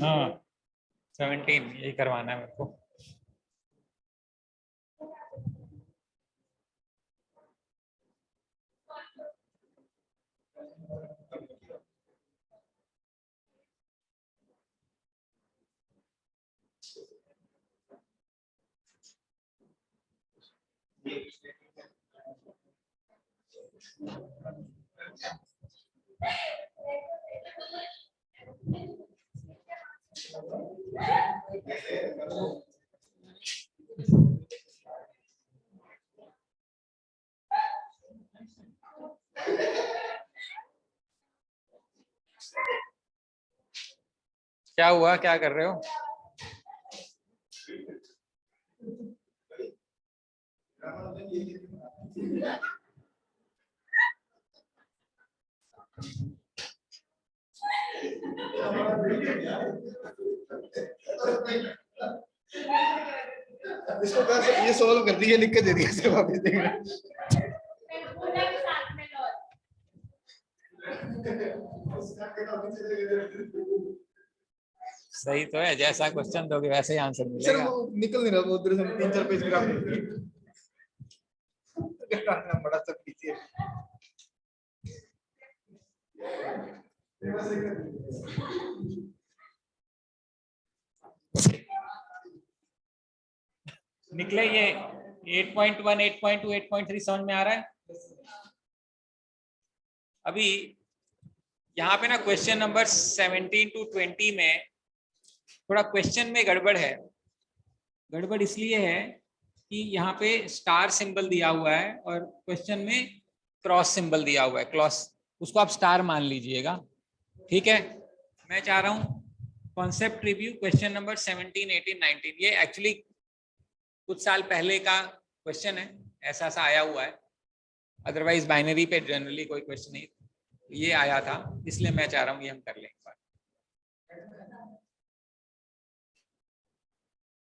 हाँ 17 यही करवाना है मेरे को। क्या हुआ, क्या कर रहे हो?
इसको ये सॉल्व कर दिया, लिख के दे दिया, वापस देगा।
सही तो है, जैसा क्वेश्चन दोगे वैसे ही आंसर
सर
मिलेगा।
वो निकल नहीं रहा, वो उधर से 3-4 पेज ग्राफ बड़ा सब पीछे।
निकले ये 8.1, 8.2, 8.3 समझ में आ रहा है? अभी यहाँ पे ना क्वेश्चन नंबर 17 to 20 में थोड़ा क्वेश्चन में गड़बड़ है। गड़बड़ इसलिए है कि यहाँ पे स्टार सिंबल दिया हुआ है और क्वेश्चन में क्रॉस सिंबल दिया हुआ है। क्रॉस उसको आप स्टार मान लीजिएगा, ठीक है। मैं चाह रहा हूँ कॉन्सेप्ट रिव्यू क्वेश्चन नंबर 17, 18, 19। ये एक्चुअली कुछ साल पहले का क्वेश्चन है, ऐसा सा आया हुआ है। अदरवाइज बाइनरी पे जनरली कोई क्वेश्चन नहीं, ये आया था, इसलिए मैं चाह रहा हूँ ये हम कर लें एक बार।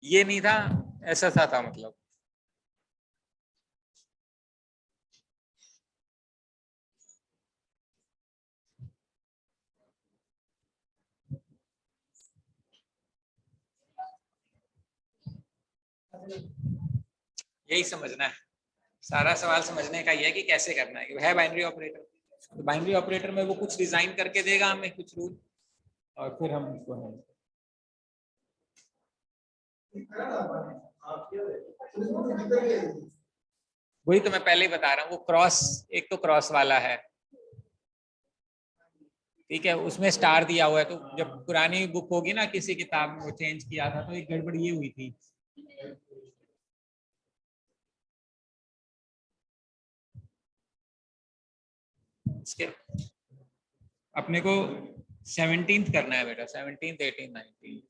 ये नहीं था, ऐसा सा था मतलब। यही समझना है, सारा सवाल समझने का ये है कि कैसे करना है बाइनरी ऑपरेटर। तो बाइनरी ऑपरेटर में वो कुछ डिजाइन करके देगा हमें, कुछ रूल, और फिर हम उसको है वही तो मैं पहले ही बता रहा हूँ। वो क्रॉस, एक तो क्रॉस वाला है, ठीक है, उसमें स्टार दिया हुआ है। तो जब पुरानी बुक होगी ना किसी किताब में, वो चेंज किया था तो एक गड़बड़ ये हुई थी। इसके अपने को 17th करना है बेटा, 17th, 18, 19।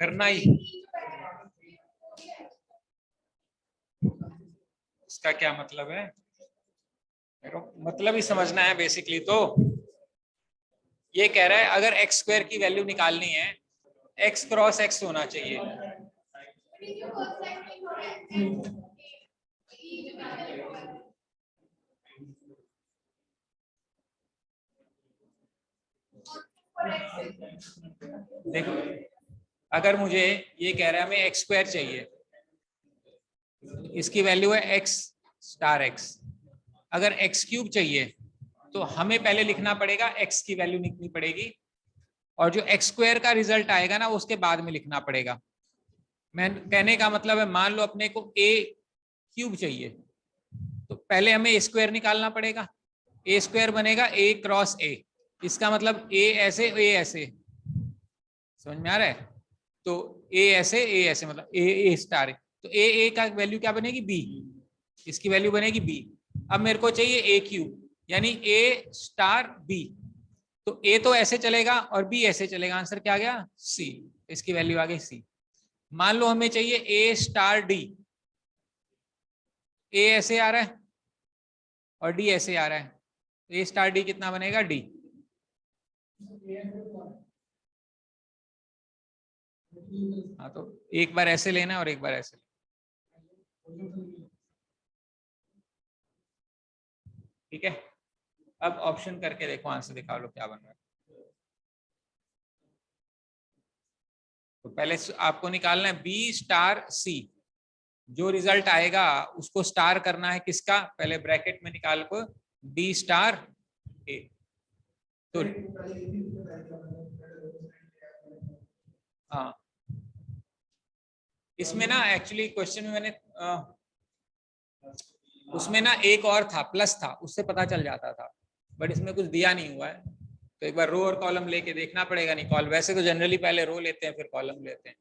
करना ही, इसका क्या मतलब है, मतलब ही समझना है बेसिकली। तो ये कह रहा है अगर एक्स स्क्वायर की वैल्यू निकालनी है, एक्स क्रॉस एक्स होना चाहिए। देखो, अगर मुझे ये कह रहा है हमें एक्स स्क्वायर चाहिए, इसकी वैल्यू है एक्स स्टार एक्स। अगर एक्स क्यूब चाहिए तो हमें पहले लिखना पड़ेगा एक्स की वैल्यू लिखनी पड़ेगी, और जो एक्स स्क्वायर का रिजल्ट आएगा ना उसके बाद में लिखना पड़ेगा। मैं कहने का मतलब है, मान लो अपने को ए क्यूब चाहिए तो पहले हमें ए स्क्वायर निकालना पड़ेगा। ए स्क्वायर बनेगा ए क्रॉस ए, इसका मतलब ए ऐसे ए ऐसे, समझ में आ रहा है। तो ए ऐसे मतलब ए स्टार है, तो ए का वैल्यू क्या बनेगी, बी, इसकी वैल्यू बनेगी बी। अब मेरे को चाहिए ए क्यूब, यानी ए स्टार बी। तो ए तो ऐसे चलेगा और बी ऐसे चलेगा, आंसर क्या आ गया, सी। इसकी वैल्यू आ गई सी। मान लो हमें चाहिए ए स्टार डी, ए ऐसे आ रहा है और डी ऐसे आ रहा है, तो ए स्टार डी कितना बनेगा, डी। हाँ, तो एक बार ऐसे लेना और एक बार ऐसे लेना, ठीक है। अब ऑप्शन करके देखो, आंसर दिखा लो क्या बन रहा है। तो पहले आपको निकालना है बी स्टार सी, जो रिजल्ट आएगा उसको स्टार करना है किसका, पहले ब्रैकेट में निकाल को बी स्टार ए। तो हाँ, इसमें ना एक्चुअली क्वेश्चन में मैंने उसमें ना एक और था, प्लस था, उससे पता चल जाता था, बट इसमें कुछ दिया नहीं हुआ है। तो एक बार रो और कॉलम लेके देखना पड़ेगा। निकाल, वैसे तो जनरली पहले रो लेते हैं फिर कॉलम लेते हैं।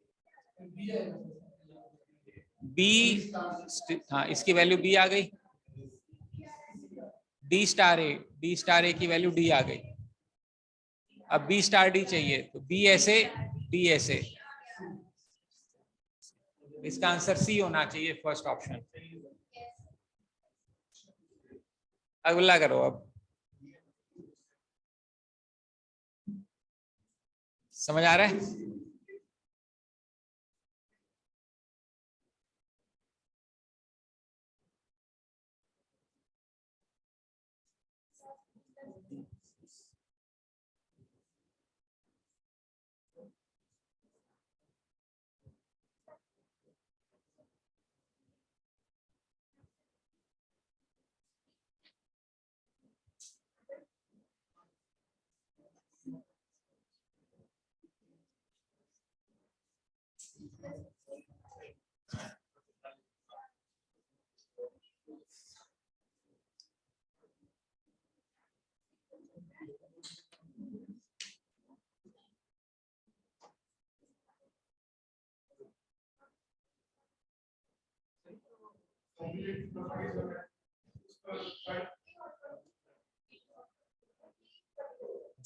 बी, हाँ, इसकी वैल्यू बी आ गई, डी स्टार ए की वैल्यू डी आ गई। अब बी स्टार डी चाहिए तो बी ऐसे डी ऐसे, इसका आंसर सी होना चाहिए, फर्स्ट ऑप्शन। अगला करो अब, समझ आ रहा है?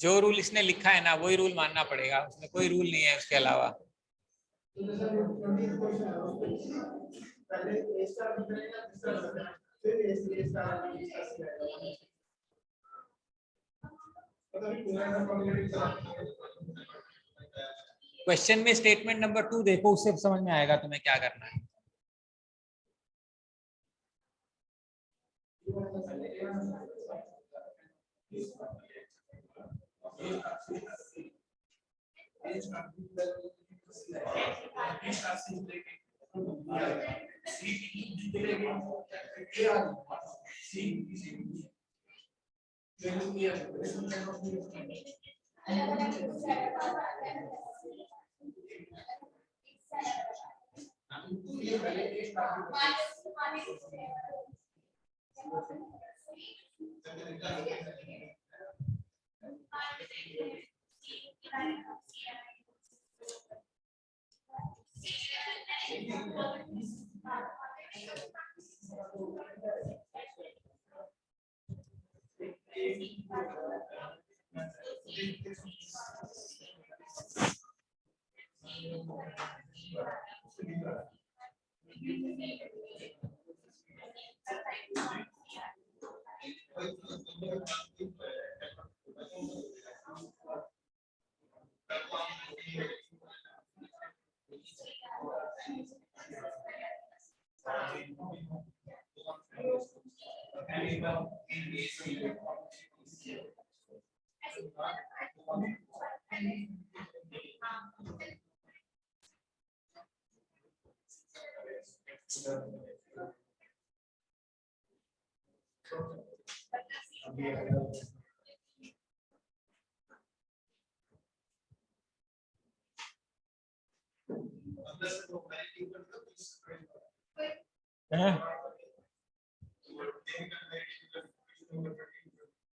जो रूल इसने लिखा है ना वही रूल मानना पड़ेगा, उसमें कोई रूल नहीं है उसके अलावा। क्वेश्चन में स्टेटमेंट नंबर 2 देखो, उससे समझ में आएगा तुम्हें क्या करना है।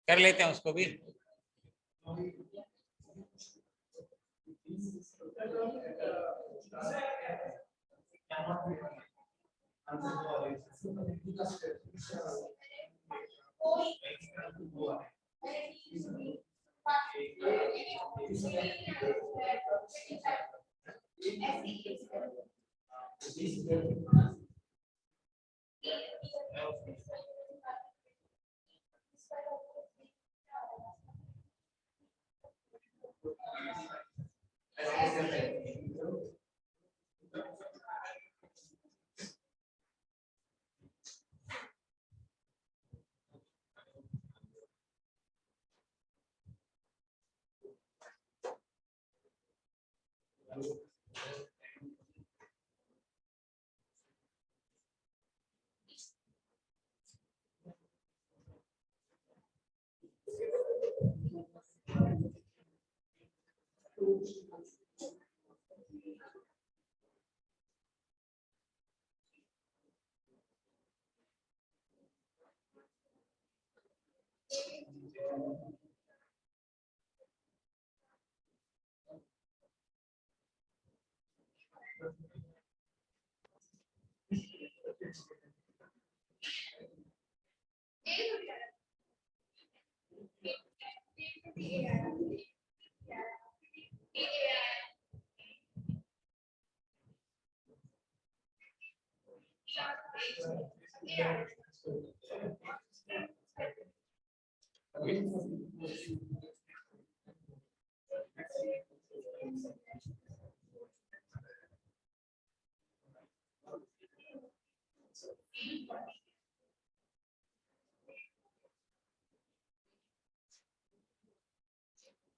कर लेते हैं उसको भी।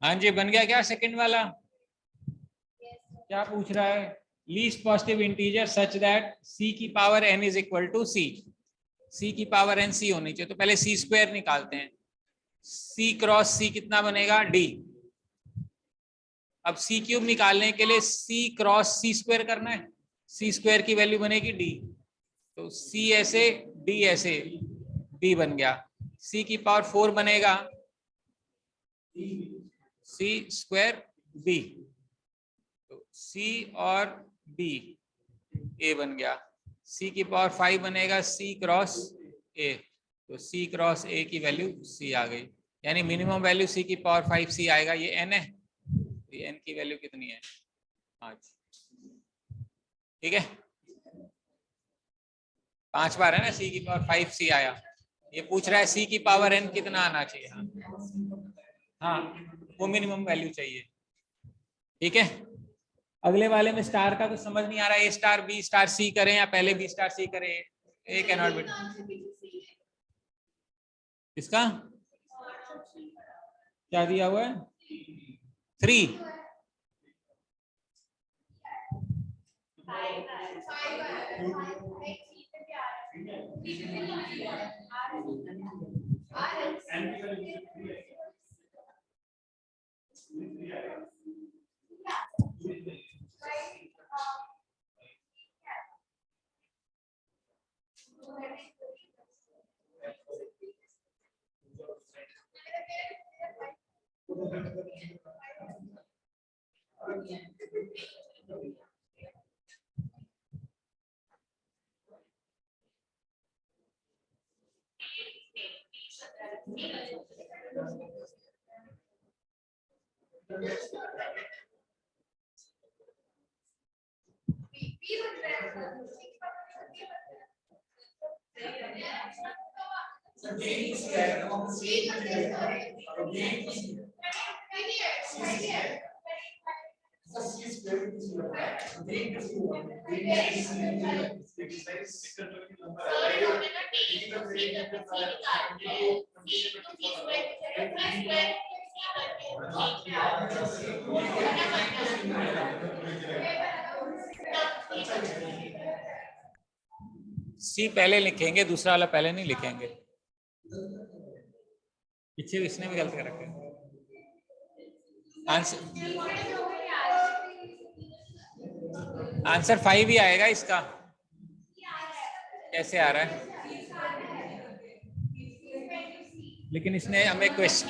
हाँ जी, बन गया क्या सेकंड वाला? क्या पूछ रहा है? Least positive integer such that c की power n is equal to c, c की पावर n c होनी चाहिए। तो पहले c स्क्वायर निकालते हैं। c क्रॉस c कितना बनेगा? d। अब c क्यूब निकालने के लिए c क्रॉस c स्क्वायर करना है, c स्क्वायर की वैल्यू बनेगी d। तो c ऐसे d ऐसे, d बन गया। c की पावर 4 बनेगा c स्क्वायर b, तो c और b a बन गया। c की पावर 5 बनेगा c क्रॉस a, तो c क्रॉस a की वैल्यू c आ गई, यानी मिनिमम वैल्यू c की पावर 5 c आएगा। ये n है, तो ये n की वैल्यू कितनी है? 5। ठीक है, 5 बार है ना c की पावर 5 c आया। ये पूछ रहा है c की पावर n कितना आना चाहिए। हाँ, वो मिनिमम वैल्यू चाहिए। ठीक है, अगले वाले में स्टार का कुछ समझ नहीं आ रहा है। ए स्टार बी स्टार सी करें या पहले बी स्टार सी करें? ए कैन नॉट बी। इसका क्या दिया हुआ है? 3। सी पहले लिखेंगे, दूसरा वाला पहले नहीं लिखेंगे। पीछे इसने भी गलत कर रखे। आंसर 5 ही आएगा इसका। कैसे आ रहा है? लेकिन इसने हमें क्वेश्चन,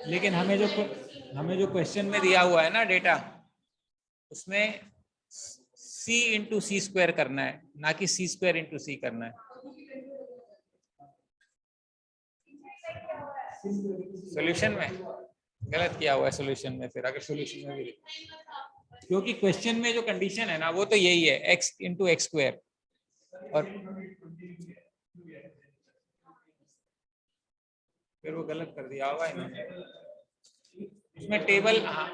लेकिन हमें जो क्वेश्चन में दिया हुआ है ना डेटा, उसमें c इंटू सी स्क्वायर करना है, ना कि c स्क्वायर इंटू सी करना है। सॉल्यूशन में गलत किया हुआ है। सॉल्यूशन में फिर अगर सॉल्यूशन में भी, क्योंकि क्वेश्चन में जो कंडीशन है ना वो तो यही है, x इंटू एक्स स्क्वायर, और फिर वो गलत कर दिया होगा इन्होंने इसमें टेबल। हाँ,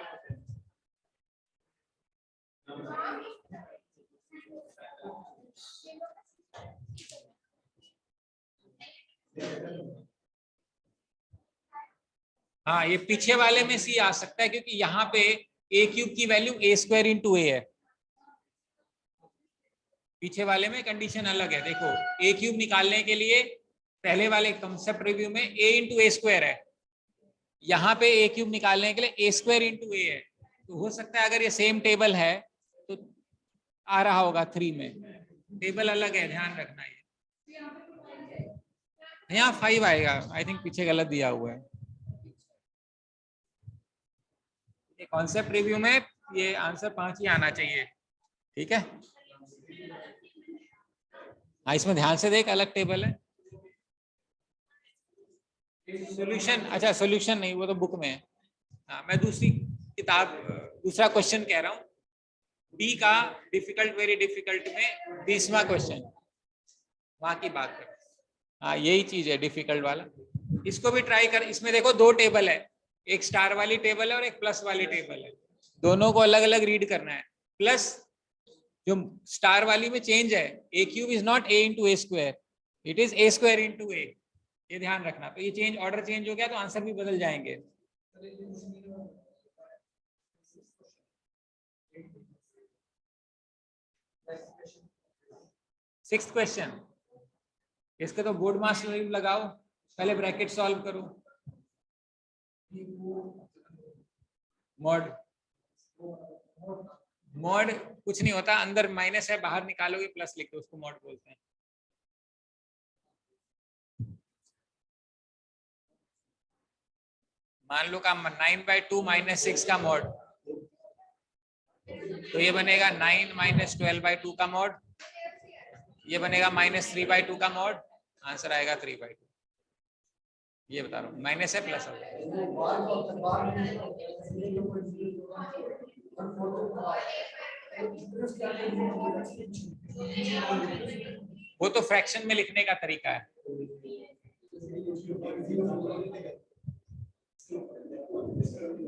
हाँ, ये पीछे वाले में सी आ सकता है, क्योंकि यहाँ पे ए क्यूब की वैल्यू ए स्क्वायर इंटू ए है। पीछे वाले में कंडीशन अलग है। देखो, ए क्यूब निकालने के लिए पहले वाले कंसेप्ट रिव्यू में ए इंटू ए स्क्वायर है, यहाँ पे ए क्यूब निकालने के लिए ए स्क्वायर इंटू ए है। तो हो सकता है अगर ये सेम टेबल है तो आ रहा होगा 3 में। टेबल अलग है, ध्यान रखना। ये यहाँ 5 आएगा, आई थिंक पीछे गलत दिया हुआ है। ये कॉन्सेप्ट रिव्यू में ये आंसर 5 ही आना चाहिए। ठीक है, हाँ, इसमें ध्यान से देख, अलग टेबल है। सॉल्यूशन, अच्छा सॉल्यूशन नहीं, वो तो बुक में है। हाँ, मैं दूसरी किताब दूसरा क्वेश्चन कह रहा हूँ, बी का डिफिकल्ट वेरी डिफिकल्ट में 20वां क्वेश्चन, वहां की बात कर। हाँ यही चीज है डिफिकल्ट वाला, इसको भी ट्राई कर। इसमें देखो दो टेबल है, एक स्टार वाली टेबल है और एक प्लस वाली टेबल है, दोनों को अलग अलग रीड करना है। प्लस जो स्टार वाली में चेंज है, a cube is not a into a square, it is a square into a, ये ध्यान रखना। तो ये चेंज, ऑर्डर चेंज हो गया तो आंसर भी बदल जाएंगे। सिक्स्थ क्वेश्चन, इसके तो बोर्ड मास लगाओ, पहले ब्रैकेट सॉल्व करो। मॉड, मॉड कुछ नहीं होता, अंदर माइनस है, बाहर निकालोगे प्लस लिख दो, उसको मॉड बोलते हैं। मान लो का 9/2 - 6 का मॉड, तो ये बनेगा 9 - 12/2 का मॉड, ये बनेगा -3/2 का मॉड, आंसर आएगा 3/2। ये बता रहा हूँ, माइनस है प्लस है। वो तो फ्रैक्शन में लिखने का तरीका है।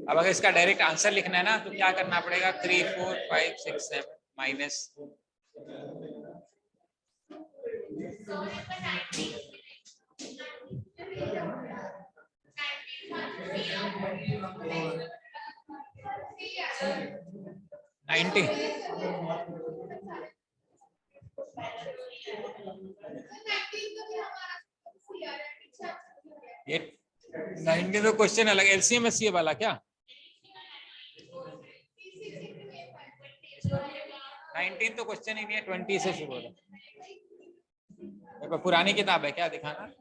अब अगर इसका डायरेक्ट आंसर लिखना है ना, तो क्या करना पड़ेगा, 3 4 5 6 7 माइनस, नाइनटी। ये 90 तो क्वेश्चन अलग, एलसीएम एससीए वाला क्या? 19 तो क्वेश्चन ही नहीं है, 20 से शुरू होगा। पुरानी किताब है क्या, दिखाना।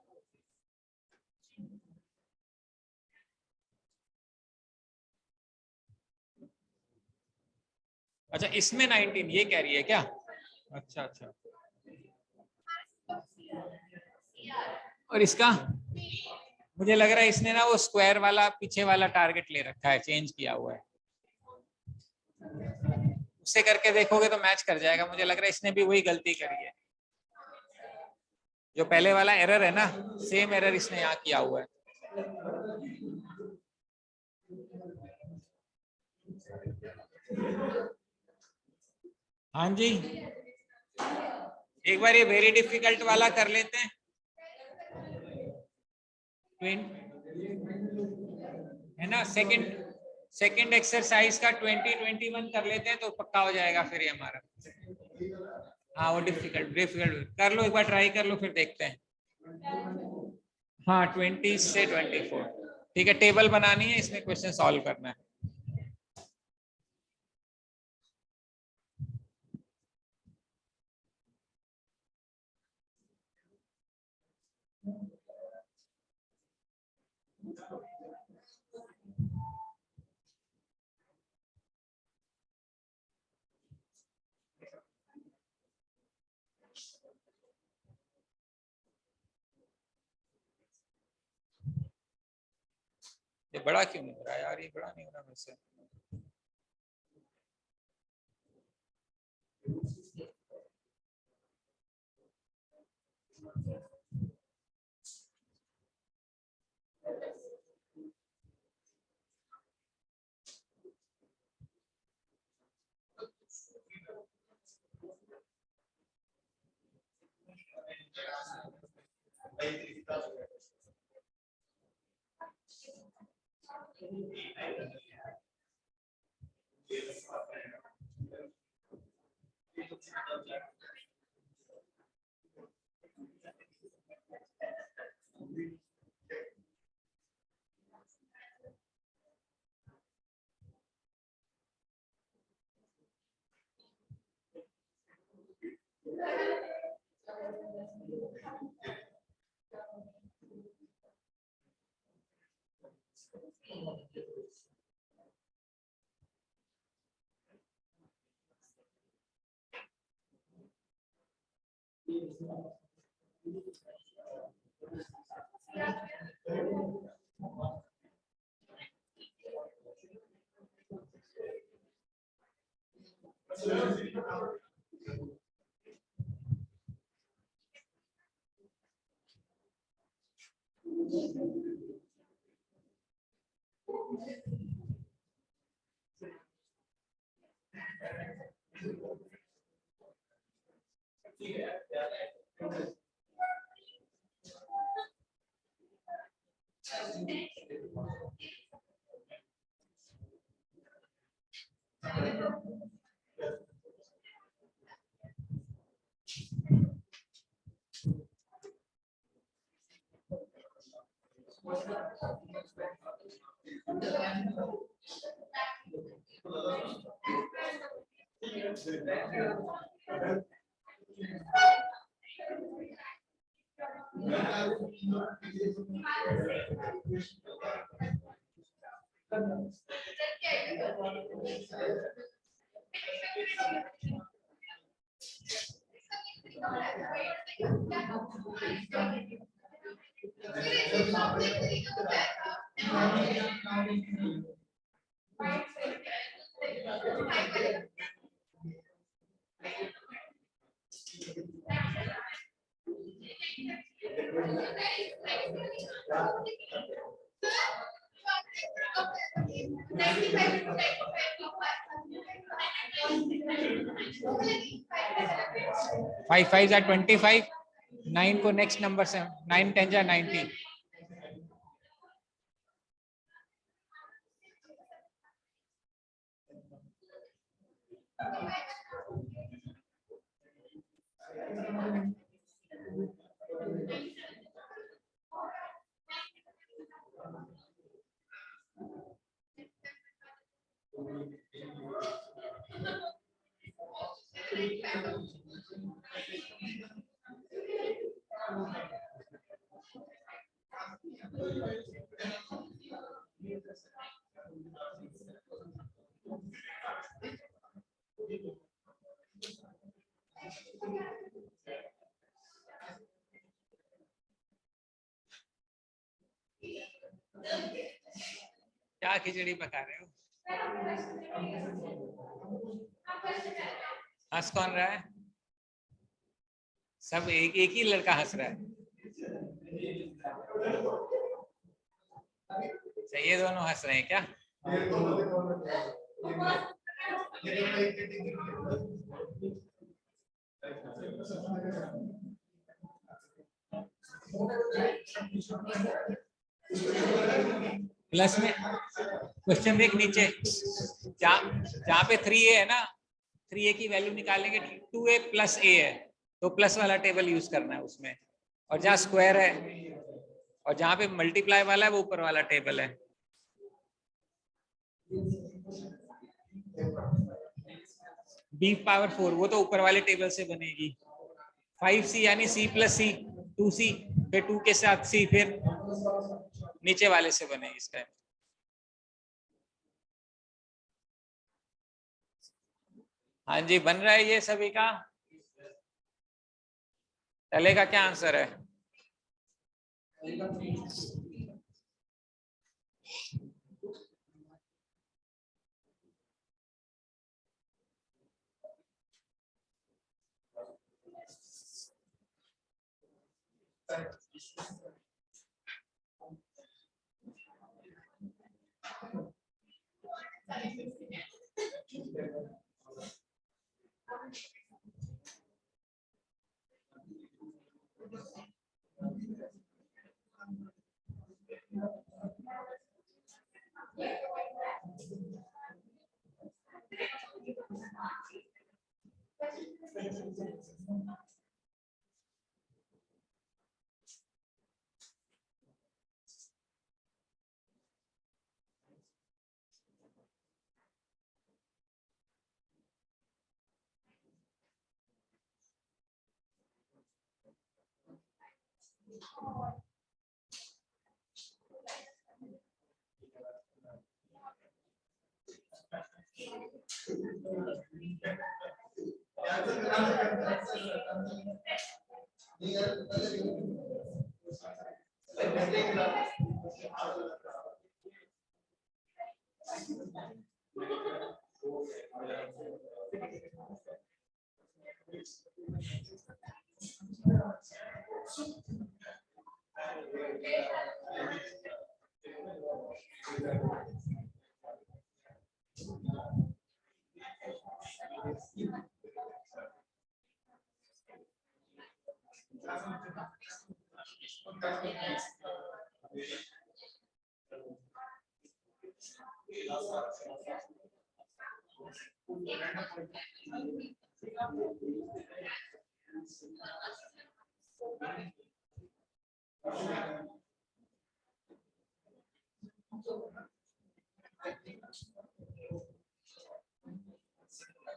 अच्छा इसमें 19 ये कह रही है क्या? अच्छा अच्छा, और इसका मुझे लग रहा है इसने ना वो स्क्वायर वाला पीछे वाला टारगेट ले रखा है, चेंज किया हुआ है। उससे करके देखोगे तो मैच कर जाएगा, मुझे लग रहा है इसने भी वही गलती करी है। जो पहले वाला एरर है ना, सेम एरर इसने यहाँ किया हुआ है। हाँ जी, एक बार ये वेरी डिफिकल्ट वाला कर लेते हैं, है ना। सेकंड एक्सरसाइज का 2021 कर लेते हैं तो पक्का हो जाएगा फिर ये हमारा। हाँ वो डिफिकल्ट कर लो, एक बार ट्राई कर लो, फिर देखते हैं। हाँ 20 से 24, ठीक है। टेबल बनानी है, इसमें क्वेश्चन सॉल्व करना है। ये बड़ा क्यों नहीं हो रहा यार, ये बड़ा नहीं हो रहा मेरे से। 5 5 are 25, 9 को नेक्स्ट नंबर से 9 10 जा 90. क्या खिचड़ी पका रहे हो? हंस कौन रहा है? सब एक ही लड़का हंस रहा है. सही है, दोनों हंस रहे हैं क्या? प्लस में क्वेश्चन देख नीचे, जहाँ पे 3a है ना, 3a की वैल्यू निकालेंगे 2a प्लस a है, तो प्लस वाला टेबल यूज करना है उसमें. और जहाँ स्क्वायर है और जहाँ पे मल्टीप्लाई वाला है वो ऊपर वाला टेबल है. b पावर 4 वो तो ऊपर वाले टेबल से बनेगी. 5c यानी c प्लस c, 2c फिर 2 के साथ c, फिर नीचे वाले से बनेगी इस टाइम. हाँ जी, बन रहा है ये सभी का. तले का क्या आंसर है?